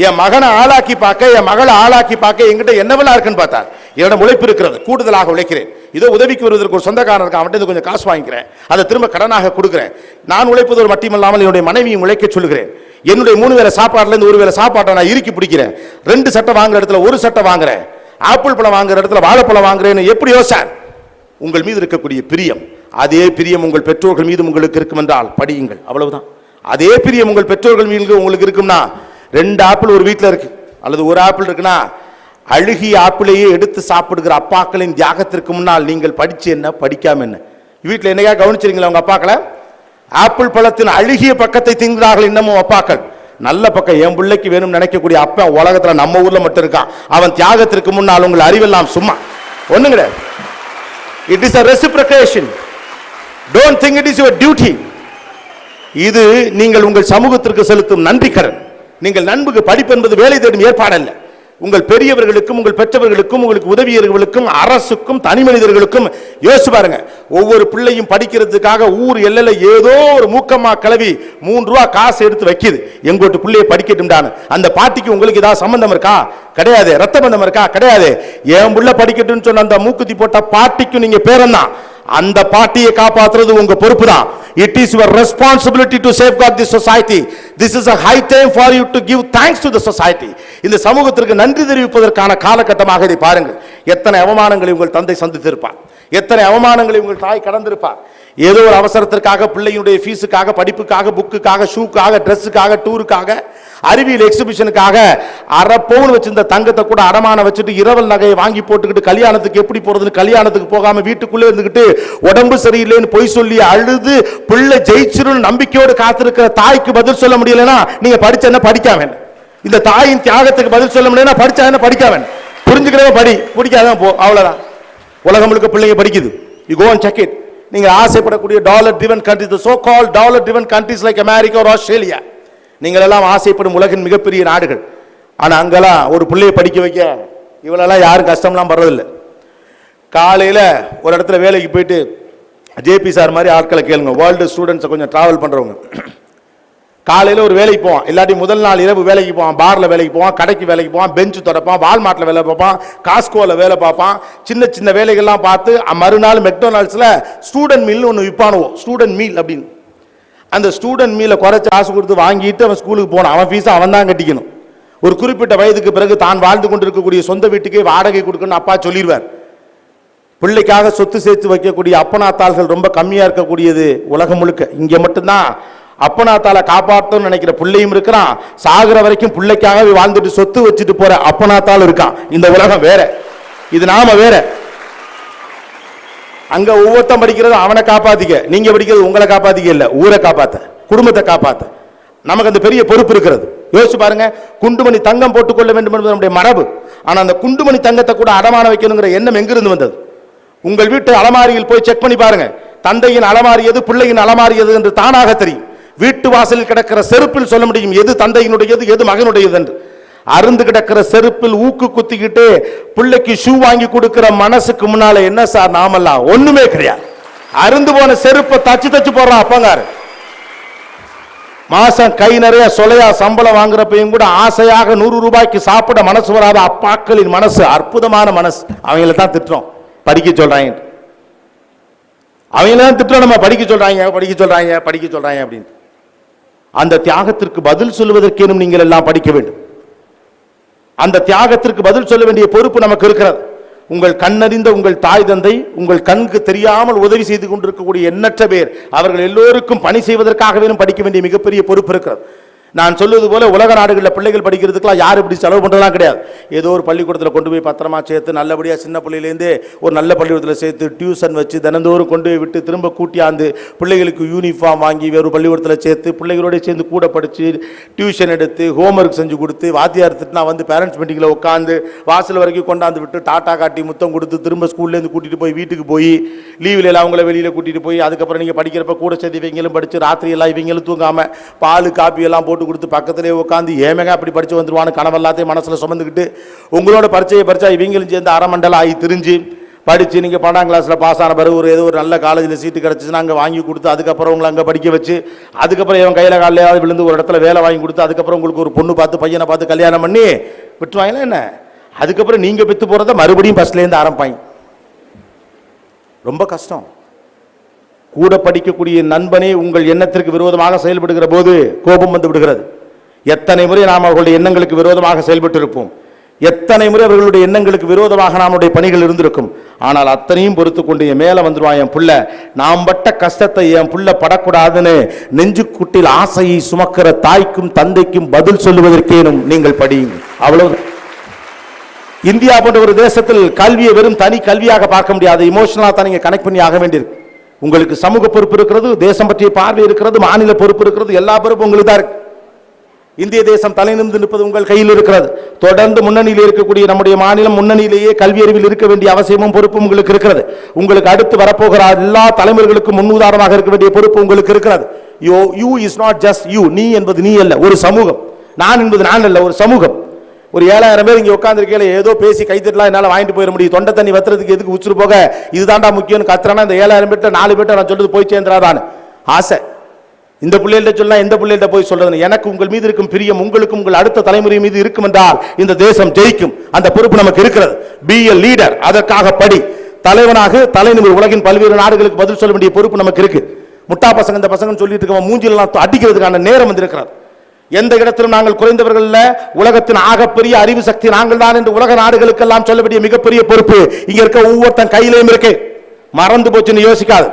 என் மகனை ஆளாக்கி பார்க்க, என் மகளை ஆளாக்கி பார்க்க என்கிட்ட என்னவெல்லாம் இருக்குன்னு பார்த்தார். என்னோட உழைப்பு இருக்கிறது, கூடுதலாக உழைக்கிறேன், ஏதோ உதவிக்கு வருவதற்கு ஒரு சொந்தக்காரன் இருக்கான், அவன்கிட்ட கொஞ்சம் காசு வாங்கிக்கிறேன், அதை திரும்ப கடனாக கொடுக்குறேன். நான் உழைப்பது ஒரு மட்டுமல்லாமல் என்னுடைய மனைவியும் உழைக்க சொல்லுகிறேன். என்னுடைய 3 வேளை சாப்பாடுல இருந்து 1 வேளை சாப்பாட்டை நான் இறுக்கி பிடிக்கிறேன். 2 சட்டை வாங்குற இடத்துல 1 சட்டை வாங்குறேன், ஆப்பிள் பழம் வாங்குற இடத்துல வாழைப்பழம் வாங்குறேன்னு எப்படி யோசிச்சார்? உங்கள் மீது இருக்கக்கூடிய பிரியம், அதே பிரியம் உங்கள் பெற்றோர்கள் மீது உங்களுக்கு இருக்கும் என்றால் படியுங்கள், அவ்வளவுதான். அதே பிரியம் உங்கள் பெற்றோர்கள் மீது உங்களுக்கு இருக்கும்னா, 2 ஆப்பிள் ஒரு வீட்டில் இருக்கு அல்லது ஒரு ஆப்பிள் இருக்குன்னா, அழுகிய ஆப்பிளையே எடுத்து சாப்பிடுகிற அப்பாக்களின் தியாகத்திற்கு முன்னால் நீங்கள் படிச்சு என்ன படிக்காம என்ன? வீட்டில் என்னையா கவனிச்சிருங்களா உங்க அப்பாக்களை? ஆப்பிள் பழத்தின் அழுகிய பக்கத்தை திங்கிறார்கள் இன்னமும் அப்பாக்கள். நல்ல பக்கம் என் பிள்ளைக்கு வேணும் நினைக்கக்கூடிய அப்பா உலகத்துல நம்ம ஊர்ல மட்டும் இருக்கான். அவன் தியாகத்திற்கு முன்னால் உங்கள் அறிவெல்லாம் சும்மா ஒண்ணு கிடையாது. It is a reciprocation. Don't think it is your duty. இது நீங்கள் உங்கள் சமூகத்திற்கு செலுத்தும் நன்றி கடன். நீங்கள் நண்புக்கு படிப்பு என்பது வேலை தேடும் ஏற்பாடு அல்ல. உங்கள் பெரியவர்களுக்கும் உங்கள் பெற்றவர்களுக்கும் உங்களுக்கு உதவியவர்களுக்கும் அரசுக்கும் தனி மனிதர்களுக்கும் யோசிச்சு பாருங்க. ஒவ்வொரு பிள்ளையும் படிக்கிறதுக்காக ஊர் எல்லையில ஏதோ ஒரு மூக்கம்மா கிளவி 3 ரூபா காசு எடுத்து வைக்குது, எங்கோட்டு பிள்ளைய படிக்கட்டும்டான்னு. அந்த பாட்டிக்கு உங்களுக்கு ஏதாவது சம்பந்தம் இருக்கா? கிடையாது. ரத்த பந்தம் இருக்கா? கிடையாது. என் புள்ள படிக்கட்டும்னு சொன்ன அந்த மூக்குத்தி போட்ட பாட்டிக்கும் நீங்க பேரன் தான். அந்த பாட்டியை காப்பாற்றுறது உங்க பொறுப்பு தான். It is your responsibility to safeguard this society. This is a high time for you to give thanks to the society. இந்த சமூகத்திற்கு நன்றி தெரிவிப்பதற்கான காலகட்டமாக இதை பாருங்கள். எத்தனை அவமானங்களை உங்கள் தந்தை சந்தித்திருப்பார், எத்தனை அவமானங்களை உங்கள் தாய் கடந்திருப்பார். ஏதோ ஒரு அவசரத்திற்காக, பிள்ளையுடைய ஃபீஸுக்காக, படிப்புக்காக, புக்குக்காக, ஷூக்காக, ட்ரெஸ்ஸுக்காக, டூருக்காக, அறிவியல் எக்ஸிபிஷனுக்காக அரை பவுன் வச்சிருந்த தங்கத்தை கூட அடமான வச்சுட்டு இரவல் நகையை வாங்கி போட்டுக்கிட்டு கல்யாணத்துக்கு எப்படி போறதுன்னு கல்யாணத்துக்கு போகாம வீட்டுக்குள்ளே இருந்துகிட்டு உடம்பு சரியில்லைன்னு பொய் சொல்லி அழுது பிள்ளை ஜெயிச்சிரும் நம்பிக்கையோடு காத்திருக்கிற தாய்க்கு பதில் சொல்ல முடியலன்னா நீங்க படிச்ச என்ன படிக்காம? இந்த தாயின் தியாகத்துக்கு பதில் சொல்ல முடியலன்னா படிச்சா என்ன படிக்காம? புரிஞ்சுக்கிறவன் படி, பிடிக்காதான் போ, அவ்வளவுதான். உலகம் முழுக்க பிள்ளைங்க படிக்குது. You go and check it. நீங்க ஆசைப்படக்கூடிய dollar driven countries, the so called dollar driven countries like America or Australia, நீங்கள் எல்லாம் ஆசைப்படும் உலகின் மிகப்பெரிய நாடுகள். ஆனா அங்கெல்லாம் ஒரு பிள்ளையை படிக்க வைக்க இவளெல்லாம் யாரும் கஷ்டம்லாம் படுறதில்லை. காலையில ஒரு இடத்துல வேலைக்கு போயிட்டு ஜேபி சார் மாதிரி ஆட்களை கேளுங்க, வேர்ல்டு ஸ்டூடெண்ட்ஸை கொஞ்சம் டிராவல் பண்றவங்க. காலையில ஒரு வேலைக்கு போவான், இல்லாட்டி முதல் நாள் இரவு வேலைக்கு போவான், பார்ல வேலைக்கு போவான், கடைக்கு வேலைக்கு போவான், பெஞ்சு தொடப்பான், வால்மார்ட்ல வேலை பார்ப்பான், காஸ்கோல வேலை பார்ப்பான், சின்ன சின்ன வேலைகள்லாம் பார்த்து மறுநாள் மெக்டொனால்ட்ஸ்ல ஸ்டூடெண்ட் மீல் ஒன்று விற்பானுவோம், ஸ்டூடெண்ட் மீல் அப்படின்னு. அந்த ஸ்டூடெண்ட் மீலை குறைச்சி காசு கொடுத்து வாங்கிட்டு அவன் ஸ்கூலுக்கு போனான். அவன் ஃபீஸை அவன் தான் கட்டிக்கணும். ஒரு குறிப்பிட்ட வயதுக்கு பிறகு தான் வாழ்ந்து கொண்டிருக்கக்கூடிய சொந்த வீட்டுக்கே வாடகை கொடுக்கணும்னு அப்பா சொல்லிடுவார். பிள்ளைக்காக சொத்து சேர்த்து வைக்கக்கூடிய அப்பனாத்தாள்கள் ரொம்ப கம்மியா இருக்கக்கூடியது உலகம் முழுக்க. இங்க மட்டும்தான் அப்பனாத்தால காப்பாற்றணும்னு நினைக்கிற பிள்ளையும் இருக்கிறான், சாகுற வரைக்கும் பிள்ளைக்காகவே வாழ்ந்துட்டு சொத்து வச்சுட்டு போற அப்பனாத்தால் இருக்கான். இந்த உலகம் வேற, இது நாம வேற. அங்க ஒவ்வொருத்தம் படிக்கிறது அவனை காப்பாத்திக்க, நீங்க படிக்கிறது உங்களை காப்பாத்திக்க இல்ல, ஊரை காப்பாத்த, குடும்பத்தை காப்பாத்த. நமக்கு அந்த பெரிய பொறுப்பு இருக்கிறது. யோசிச்சு பாருங்க, குண்டுமணி தங்கம் போட்டுக்கொள்ள வேண்டும் என்பது நம்முடைய மரபு. ஆனா அந்த குண்டுமணி தங்கத்தை கூட அடமான வைக்கணுங்கிற எண்ணம் எங்கிருந்து வந்தது? உங்கள் வீட்டு அலமாரியில் போய் செக் பண்ணி பாருங்க. தந்தையின் அலமாரி எது, பிள்ளையின் அலமாரி எது என்று தானாக தெரியும். வீட்டு வாசலில் கிடக்கிற செருப்பில் சொல்ல முடியும் எது தந்தையினுடையது எது மகனுடையது என்று. அருந்து கிடக்கிற செருப்பில் ஊக்கு குத்திக்கிட்டு பிள்ளைக்கு ஷூ வாங்கி கொடுக்கிற மனசுக்கு முன்னால என்ன சார் நாமெல்லாம் ஒண்ணுமே கிடையாது. அருந்து போன செருப்பை தச்சு தச்சு போடுறான் அப்பங்காரு. மாசம் கை நிறைய சொலையா சம்பளம் வாங்குறப்பையும் கூட ஆசையாக 100 ரூபாய்க்கு சாப்பிட மனசு வராத அப்பாக்களின் மனசு அற்புதமான மனசு. அவங்கள தான் திட்டுறோம், படிக்க சொல்றாங்க. அவங்கள தான் திட்டுறோம், நம்ம படிக்க சொல்றாங்க படிக்க சொல்றாங்க படிக்க சொல்றாங்க அப்படின்னு. அந்த தியாகத்திற்கு பதில் சொல்வதற்கேனும் நீங்கள் எல்லாம் படிக்க வேண்டும். அந்த தியாகத்திற்கு பதில் சொல்ல வேண்டிய பொறுப்பு நமக்கு இருக்கிறது. உங்கள் கண்ணறிந்த உங்கள் தாய் தந்தை உங்கள் கண்ணுக்கு தெரியாமல் உதவி செய்து கொண்டிருக்கக்கூடிய எண்ணற்ற பேர், அவர்கள் எல்லோருக்கும் பணி செய்வதற்காகவே படிக்க வேண்டிய மிகப்பெரிய பொறுப்பு இருக்கிறது. நான் சொல்வது போல உலக நாடுகளில் பிள்ளைகள் படிக்கிறதுக்குலாம் யார் இப்படி செலவு பண்ணுறதுலாம் கிடையாது. ஏதோ ஒரு பள்ளிக்கூடத்தில் கொண்டு போய் பத்திரமா சேர்த்து நல்லபடியாக சின்ன பிள்ளையிலேருந்தே ஒரு நல்ல பள்ளிக்கூடத்தில் சேர்த்து டியூஷன் வச்சு தினந்தோறும் கொண்டு போய் விட்டு திரும்ப கூட்டியாந்து பிள்ளைகளுக்கு யூனிஃபார்ம் வாங்கி வேறு பள்ளிக்கூடத்தில் சேர்த்து பிள்ளைகளோட சேர்ந்து கூட படித்து டியூஷன் எடுத்து ஹோம்ஒர்க் செஞ்சு கொடுத்து வாத்தியார் திட்டினா வந்து பேரண்ட்ஸ் மீட்டிங்கில் உட்காந்து வாசல் வரைக்கும் கொண்டாந்து விட்டு டாட்டா காட்டி முத்தம் கொடுத்து திரும்ப ஸ்கூல்லேருந்து கூட்டிகிட்டு போய் வீட்டுக்கு போய் லீவில் எல்லாம் அவங்கள வெளியில் கூட்டிகிட்டு போய் அதுக்கப்புறம் நீங்கள் படிக்கிறப்ப கூட சேர்த்து இவங்களும் படித்து ராத்திரி எல்லாம் இவங்களும் தூங்காமல் பால் காப்பி எல்லாம் போட்டு கொடுத்து பக்கத்திலே உட்காந்து ஏமேங்க அப்படி படிச்சு வந்துருவான்னு கனவு எல்லாத்தையும் மனசுல சுமந்துக்கிட்டு உங்களோட பரிச்சையை பரிச்சா இவங்களும் சேர்ந்து அரைமண்டலம் ஆகி திரிஞ்சு படிச்சு நீங்க 12ஆம் கிளாஸ்ல பாஸ் ஆன பிறகு ஏதோ ஒரு நல்ல காலேஜில் சீட்டு கிடைச்சிச்சுன்னா அங்கே வாங்கி கொடுத்து அதுக்கப்புறம் உங்களை அங்கே படிக்க வச்சு அதுக்கப்புறம் இவன் கையில காலையாவது விழுந்து ஒரு இடத்துல வேலை வாங்கி கொடுத்து அதுக்கப்புறம் உங்களுக்கு ஒரு பொண்ணு பார்த்து பையனை பார்த்து கல்யாணம் பண்ணி விட்டுருவாங்களா என்ன? அதுக்கப்புறம் நீங்க பெற்று போறத மறுபடியும் ஃபர்ஸ்ட்லேருந்து ஆரம்பிப்பாங்க. ரொம்ப கஷ்டம். கூட படிக்கக்கூடிய நண்பனே உங்கள் எண்ணத்திற்கு விரோதமாக செயல்படுகிற போது கோபம் வந்து விடுகிறது. எத்தனை முறை நாம் அவர்களுடைய எண்ணங்களுக்கு விரோதமாக செயல்பட்டு இருப்போம். எத்தனை முறை அவர்களுடைய எண்ணங்களுக்கு விரோதமாக நம்முடைய பணிகள் இருந்திருக்கும். ஆனால் அத்தனையும் பொறுத்து கொண்டு என் மேல வந்துருவான் என் புள்ள, நாம் பட்ட கஷ்டத்தை என் புள்ள படக்கூடாதுன்னு நெஞ்சுக்குட்டில் ஆசையை சுமக்கிற தாய்க்கும் தந்தைக்கும் பதில் சொல்லுவதற்கேனும் நீங்கள் படியுங்க. அவ்வளவு. இந்தியா போன்ற ஒரு தேசத்தில் கல்வியை வெறும் தனி கல்வியாக பார்க்க முடியாது. இமோஷனலா தான் நீங்க கனெக்ட் பண்ணி ஆக வேண்டியிருக்கு. உங்களுக்கு சமூக பொறுப்பு இருக்கிறது, தேசம் பற்றிய பார்வை இருக்கிறது, மாநில பொறுப்பு இருக்கிறது, எல்லா பொறுப்பும் உங்களுக்கு தான் இருக்கு. இந்திய தேசம் தலை நிமிர்ந்து நிற்பது உங்கள் கையில் இருக்கிறது. தொடர்ந்து முன்னணியில் இருக்கக்கூடிய நம்முடைய மாநிலம் முன்னணியிலேயே கல்வி அறிவில் இருக்க வேண்டிய அவசியமும் பொறுப்பும் உங்களுக்கு இருக்கிறது. உங்களுக்கு அடுத்து வரப்போகிற எல்லா தலைமுறைகளுக்கும் முன்னுதாரணமாக இருக்க வேண்டிய பொறுப்பு உங்களுக்கு இருக்கிறது. You is not just you. நீ என்பது நீ அல்ல, ஒரு சமூகம். நான் என்பது நான் அல்ல, ஒரு சமூகம். ஒரு 7000 பேர் இங்க உட்கார்ந்துருக்கேன், ஏதோ பேசி கைத்தட்டலாம் என்னால வாங்கிட்டு போயிட முடியும். தொண்டை தண்ணி வத்துறதுக்கு எதுக்கு உச்சுரு போக இதுதான்டா முக்கியம்னு கத்துறானா இந்த 7000 பேர்ட்ட 4 பேர்ட்ட நான் சொல்றது போய் சேர்ந்துடாதான்னு ஆசை. இந்த பிள்ளைகிட்ட சொல்லலாம், எந்த பிள்ளைகிட்ட போய் சொல்றது? எனக்கு உங்கள் மீது இருக்கும் பிரியம் உங்களுக்கும் உங்கள் அடுத்த தலைமுறை மீது இருக்கும் என்றால் இந்த தேசம் ஜெயிக்கும். அந்த பொறுப்பு நமக்கு இருக்கிறது. பி எ லீடர். அதற்காக படி. தலைவனாக தலைநிமிர். உலகின் பல்வேறு நாடுகளுக்கு பதில் சொல்ல வேண்டிய பொறுப்பு நமக்கு இருக்கு. முட்டா பசங்க இந்த பசங்க சொல்லிட்டு இருக்க மூஞ்சிலாம் அடிக்கிறதுக்கான நேரம் வந்திருக்கிறது. எந்த இடத்திலும் நாங்கள் குறைந்தவர்கள் இல்ல, உலகத்தின் ஆகப்பெரிய அறிவு சக்தி நாங்கள் தான் என்று உலக நாடுகளுக்கெல்லாம் சொல்ல வேண்டிய மிகப்பெரிய பொறுப்பு இங்க இருக்க ஒவ்வொருத்தன் கையிலையும் இருக்கு. மறந்து போச்சுன்னு யோசிக்காது.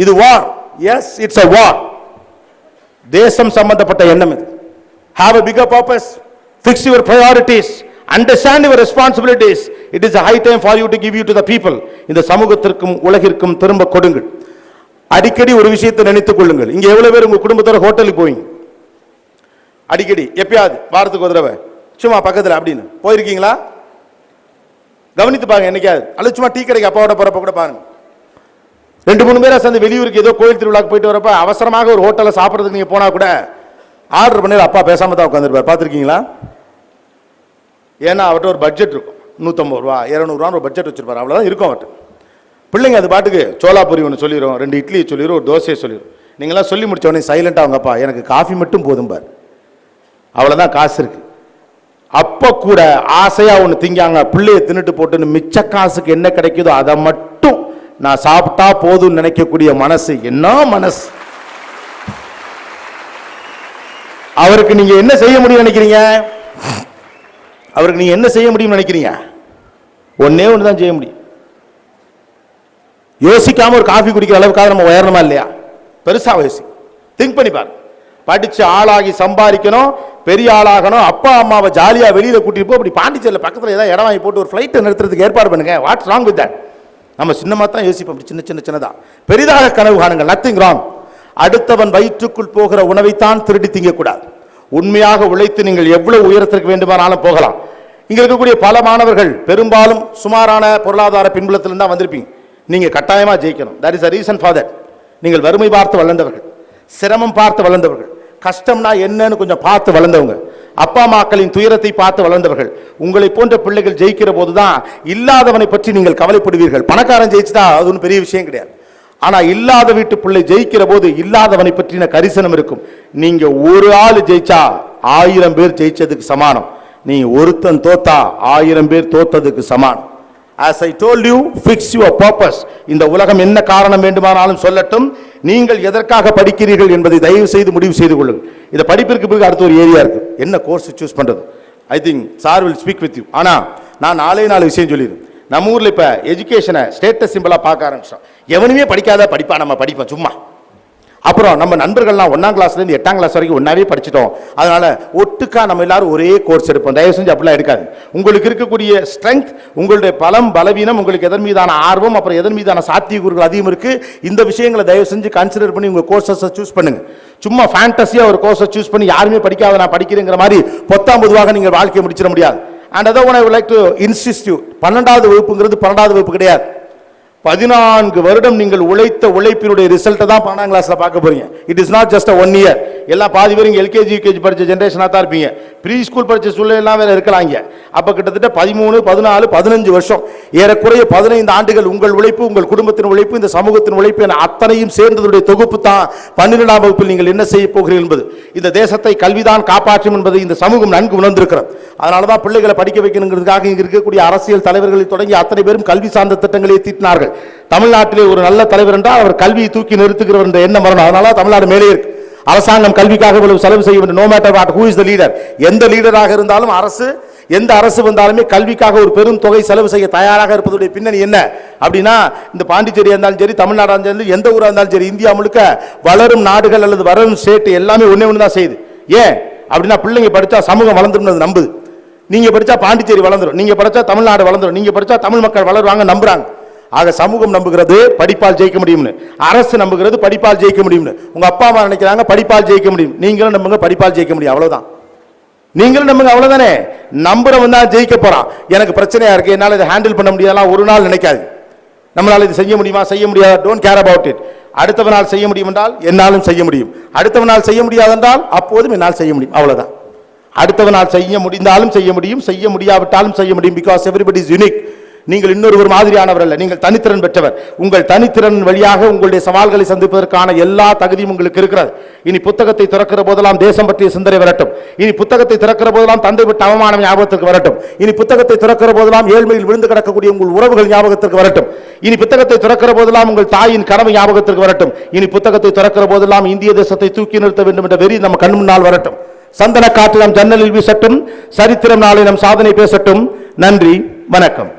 இது war. Yes, it's a war. தேசம் சம்பந்தப்பட்ட எண்ணம் இது. Have a bigger purpose. Fix your priorities. Understand your responsibilities. It is a high time for you to give you to the people. இந்த சமூகத்திற்கும் உலகிற்கும் திரும்ப கொடுங்கள். அடிக்கடி ஒரு விஷயத்தை நினைத்துக் கொள்ளுங்கள். இங்க எவ்வளவு பேர் உங்க குடும்பத்தோட ஹோட்டலுக்கு போவீங்க? அடிக்கடி எப்பயாவது வாரத்துக்கு ஒரு தடவை சும்மா பக்கத்தில் அப்படின்னு போயிருக்கீங்களா? கவனித்து பாருங்க. என்னைக்காவது அல்லது சும்மா டீ கடைக்கு அப்பாவோட போறப்ப கூட பாருங்க. 2-3 பேரா சேர்ந்து வெளியூருக்கு ஏதோ கோயில் திருவிழாக்கு போயிட்டு வரப்ப அவசரமாக ஒரு ஹோட்டல்ல சாப்பிட்றதுக்கு நீங்க போனா கூட ஆர்டர் பண்ணி அப்பா பேசாம தான் உட்காந்துருப்பார். பார்த்துருக்கீங்களா? ஏன்னா அவர்கிட்ட ஒரு பட்ஜெட் இருக்கும். 150 ரூபா 200 ரூபா ஒரு பட்ஜெட் வச்சிருப்பாரு. அவ்வளவுதான் இருக்கும் அவர்கிட்ட. பிள்ளைங்க அது பாட்டுக்கு சோலாபூரி ஒன்று சொல்லிடும், 2 இட்லி சொல்லிடும், ஒரு தோசையை சொல்லிடும். நீங்களாம் சொல்லி முடிச்ச உடனே சைலண்டா அவங்க அப்பா எனக்கு காஃபி மட்டும் போதும் பாரு. அவ்வளவுதான் காசு இருக்கு. அப்ப கூட ஆசையா ஒண்ணு திங்காங்க, பிள்ளைய தின்னுட்டு போட்டுன்னு மிச்ச காசுக்கு என்ன கிடைக்குதோ அதை மட்டும் நான் சாப்பிட்டா போதும் நினைக்கக்கூடிய மனசு என்ன மனசு? அவருக்கு நீங்க என்ன செய்ய முடியும் நினைக்கிறீங்க? அவருக்கு நீங்க என்ன செய்ய முடியும் நினைக்கிறீங்க? ஒன்னே ஒண்ணுதான் செய்ய முடியும். யோசிக்காம ஒரு காஃபி குடிக்கிற அளவுக்காக நம்ம உயரணுமா இல்லையா? பெருசா யோசி. திங்க் பண்ணி பாரு. படிச்சு ஆளாகி சம்பாதிக்கணும், பெரிய ஆளாகணும், அப்பா அம்மாவை ஜாலியா வெளியில கூட்டிட்டு போ. அப்படி பாண்டிச்சேரியில பக்கத்துல ஏதாவது இடம் வாங்கி போட்டு ஒரு ஃபிளைட்டை நிறுத்துறதுக்கு ஏற்பாடு பண்ணுங்க. What's wrong with that? நம்ம சின்னமா தான் யோசிப்போம். சின்னதா பெரிதாக கனவு காணுங்க. Nothing wrong. அடுத்தவன் வயிற்றுக்குள் போகிற உணவைத்தான் திருடி திங்கக்கூடாது. உண்மையாக உழைத்து நீங்கள் எவ்வளவு உயரத்திற்கு வேண்டுமானாலும் போகலாம். இங்க இருக்கக்கூடிய பல மாணவர்கள் பெரும்பாலும் சுமாரான பொருளாதார பின்புலத்திலிருந்து தான் வந்திருப்பீங்க. நீங்க கட்டாயமா ஜெயிக்கணும். That is a reason for that. நீங்கள் வறுமை பார்த்து வளர்ந்தவர்கள், சிரமம் பார்த்து வளர்ந்தவர்கள், கஷ்டம்னா என்னன்னு கொஞ்சம் பார்த்து வளர்ந்தவங்க, அப்பா அம்மாக்களின் துயரத்தை பார்த்து வளர்ந்தவர்கள். உங்களை போன்ற பிள்ளைகள் ஜெயிக்கிற போதுதான் இல்லாதவனை பற்றி நீங்கள் கவலைப்படுவீர்கள். பணக்காரன் ஜெயிச்சுட்டா அது ஒன்றும் பெரிய விஷயம் கிடையாது. ஆனா இல்லாத வீட்டு பிள்ளை ஜெயிக்கிற போது இல்லாதவனை பற்றின கரிசனம் இருக்கும். நீங்க ஒரு ஆள் ஜெயிச்சா 1000 பேர் ஜெயிச்சதுக்கு சமானம். நீ ஒருத்தன் தோத்தா 1000 பேர் தோத்ததுக்கு சமானம். As I told you, fix your purpose. இந்த உலகம் என்ன காரணம் வேண்டுமானாலும் சொல்லட்டும், நீங்கள் எதற்காக படிக்கிறீர்கள் என்பதை தயவு செய்து முடிவு செய்து கொள்ளுங்கள். இந்த படிப்பிற்கு பிறகு அடுத்த ஒரு ஏரியா இருக்கு, என்ன கோர்ஸ் சூஸ் பண்றது. I think sir will speak with you. ஆனா நான் 4 விஷயம் சொல்லிடுறேன். நம்ம ஊர்ல இப்ப எஜுகேஷனை ஸ்டேட்டஸ் சிம்பிளா பார்க்க ஆரம்பிச்சோம். எவனுமே படிக்காத படிப்பா நம்ம படிப்போம் சும்மா. அப்புறம் நம்ம நண்பர்கள்லாம் 1ஆம் கிளாஸ்ல இருந்து 8ஆம் கிளாஸ் வரைக்கும் ஒன்னாவே படிச்சிட்டோம். அதனால ஒட்டுக்கா நம்ம எல்லாரும் ஒரே கோர்ஸ் எடுப்போம். தயவு செஞ்சு அப்படிலாம் எடுக்காது. உங்களுக்கு இருக்கக்கூடிய ஸ்ட்ரென்த், உங்களுடைய பலம் பலவீனம், உங்களுக்கு எதன் மீதான ஆர்வம், அப்புறம் எதன் மீதான சாத்தியக்கூறுகள் அதிகம் இருக்கு, இந்த விஷயங்களை தயவு செஞ்சு கன்சிடர் பண்ணி உங்க கோர்சஸை சூஸ் பண்ணுங்க. சும்மா ஃபேண்டஸியா ஒரு கோர்ஸை சூஸ் பண்ணி யாருமே படிக்காத நான் படிக்கிறேங்கிற மாதிரி பொத்தாம் பொதுவாக நீங்கள் வாழ்க்கையை முடிச்சிட முடியாது. And other one I would like to insist you, 12வது வகுப்புங்கிறது 12வது வகுப்பு கிடையாது. 14 வருடம் நீங்கள் உழைத்த உழைப்பினுடைய ரிசல்ட்டை தான் 12ஆம் கிளாஸ்ல பார்க்க போறீங்க. It is not just 1 year. எல்லாம் பாதி பேர் எல்கேஜி யூகேஜி படிச்ச ஜெனரேஷனா தான் இருப்பீங்க. ப்ரீ ஸ்கூல் படிச்ச சூழ்நிலை எல்லாம் வேற இருக்கலாம் இங்க. அப்ப கிட்டத்தட்ட 13, 14, 15 வருஷம், ஏறக்குறைய 15 ஆண்டுகள் உங்கள் உழைப்பு, உங்கள் குடும்பத்தின் உழைப்பு, இந்த சமூகத்தின் உழைப்பு என அத்தனையும் சேர்ந்ததுடைய தொகுப்பு தான் 12ஆம் வகுப்பில் நீங்கள் என்ன செய்ய போகிறீர்கள் என்பது. இந்த தேசத்தை கல்விதான் காப்பாற்றும் என்பதை இந்த சமூகம் நன்கு உணர்ந்திருக்கிறது. அதனாலதான் பிள்ளைகளை படிக்க வைக்கணுங்கிறதுக்காக இங்க இருக்கக்கூடிய அரசியல் தலைவர்களை தொடங்கி அத்தனை பேரும் கல்வி சார்ந்த திட்டங்களை தீட்டினார்கள். தமிழ்நாட்டிலே ஒரு நல்ல தலைவர் என்றால் அவர் கல்வியை தூக்கி நிறுத்துகிறவர் என்ற எண்ணம் வரணும். அதனால தமிழ்நாடு மேலே இருக்கு. அரசாங்கம் கல்விக்காக இவ்வளவு செலவு செய்ய வேண்டும். No matter what who is the leader. எந்த லீடராக இருந்தாலும் அரசு எந்த அரசு வந்தாலுமே கல்விக்காக ஒரு பெரும் தொகை செலவு செய்ய தயாராக இருப்பதுடைய பின்னணி என்ன அப்படின்னா, இந்த பாண்டிச்சேரியா இருந்தாலும் சரி, தமிழ்நாடா இருந்தாலும் எந்த ஊரா இருந்தாலும் சரி, இந்தியா முழுக்க வளரும் நாடுகள் அல்லது வளரும் ஸ்டேட் எல்லாமே ஒண்ணே ஒன்று தான் செய்யுது. ஏன் அப்படின்னா, பிள்ளைங்க படிச்சா சமூகம் வளர்ந்துடும் நம்புது. நீங்க படிச்சா பாண்டிச்சேரி வளர்ந்துடும், நீங்க படிச்சா தமிழ்நாடு வளர்ந்துடும், நீங்க படிச்சா தமிழ் மக்கள் வளருவாங்க நம்புறாங்க. ஆக சமூகம் நம்புகிறது படிப்பால் ஜெயிக்க முடியும்னு, அரசு நம்புகிறது படிப்பால் ஜெயிக்க முடியும்னு. உங்க அப்பா அம்மா நினைக்கிறாங்க படிப்பால் ஜெயிக்க முடியும், நீங்களும் நம்புங்க படிப்பால் ஜெயிக்க முடியும், அவ்வளவுதான். நீங்களும் நம்புங்க, அவ்வளவுதானே. நம்புறவன் தான் ஜெயிக்க போறான். எனக்கு பிரச்சனையா இருக்கு, என்னால இதை ஹேண்டில் பண்ண முடியாதெல்லாம் ஒரு நாள் நினைக்காது. நம்மளால இது செய்ய முடியுமா, செய்ய முடியாது, டோன்ட் கேர் அபவுட் இட். அடுத்தவனால் செய்ய முடியும் என்றால் என்னாலும் செய்ய முடியும், அடுத்தவனால் செய்ய முடியாது என்றால் அப்போதும் என்னால் செய்ய முடியும், அவ்வளவுதான். அடுத்தவனால் செய்ய முடிந்தாலும் செய்ய முடியும், செய்ய முடியாவிட்டாலும் செய்ய முடியும். Because everybody is unique. நீங்கள் இன்னொரு மாதிரியானவர் அல்ல, நீங்கள் தனித்திறன் பெற்றவர். உங்கள் தனித்திறன் வழியாக உங்களுடைய சவால்களை சந்திப்பதற்கான எல்லா தகுதியும் உங்களுக்கு இருக்கிறது. இனி புத்தகத்தை திறக்கிற போதெல்லாம் தேசம் பற்றிய சிந்தனை வரட்டும். இனி புத்தகத்தை திறக்கிற போதெல்லாம் தந்தை விட்ட அவமானம் ஞாபகத்திற்கு வரட்டும். இனி புத்தகத்தை திறக்கிற போதெல்லாம் ஏழ்மையில் விழுந்து கிடக்கக்கூடிய உங்கள் உறவுகள் ஞாபகத்திற்கு வரட்டும். இனி புத்தகத்தை திறக்கிற போதெல்லாம் உங்கள் தாயின் கடமை ஞாபகத்திற்கு வரட்டும். இனி புத்தகத்தை திறக்கிற போதெல்லாம் இந்திய தேசத்தை தூக்கி நிறுத்த வேண்டும் என்ற வெறி நம்ம கண் முன்னால் வரட்டும். சந்தன காற்று நம் ஜன்னலில் வீசட்டும், சரித்திரம் நாளை நம் சாதனை பேசட்டும். நன்றி, வணக்கம்.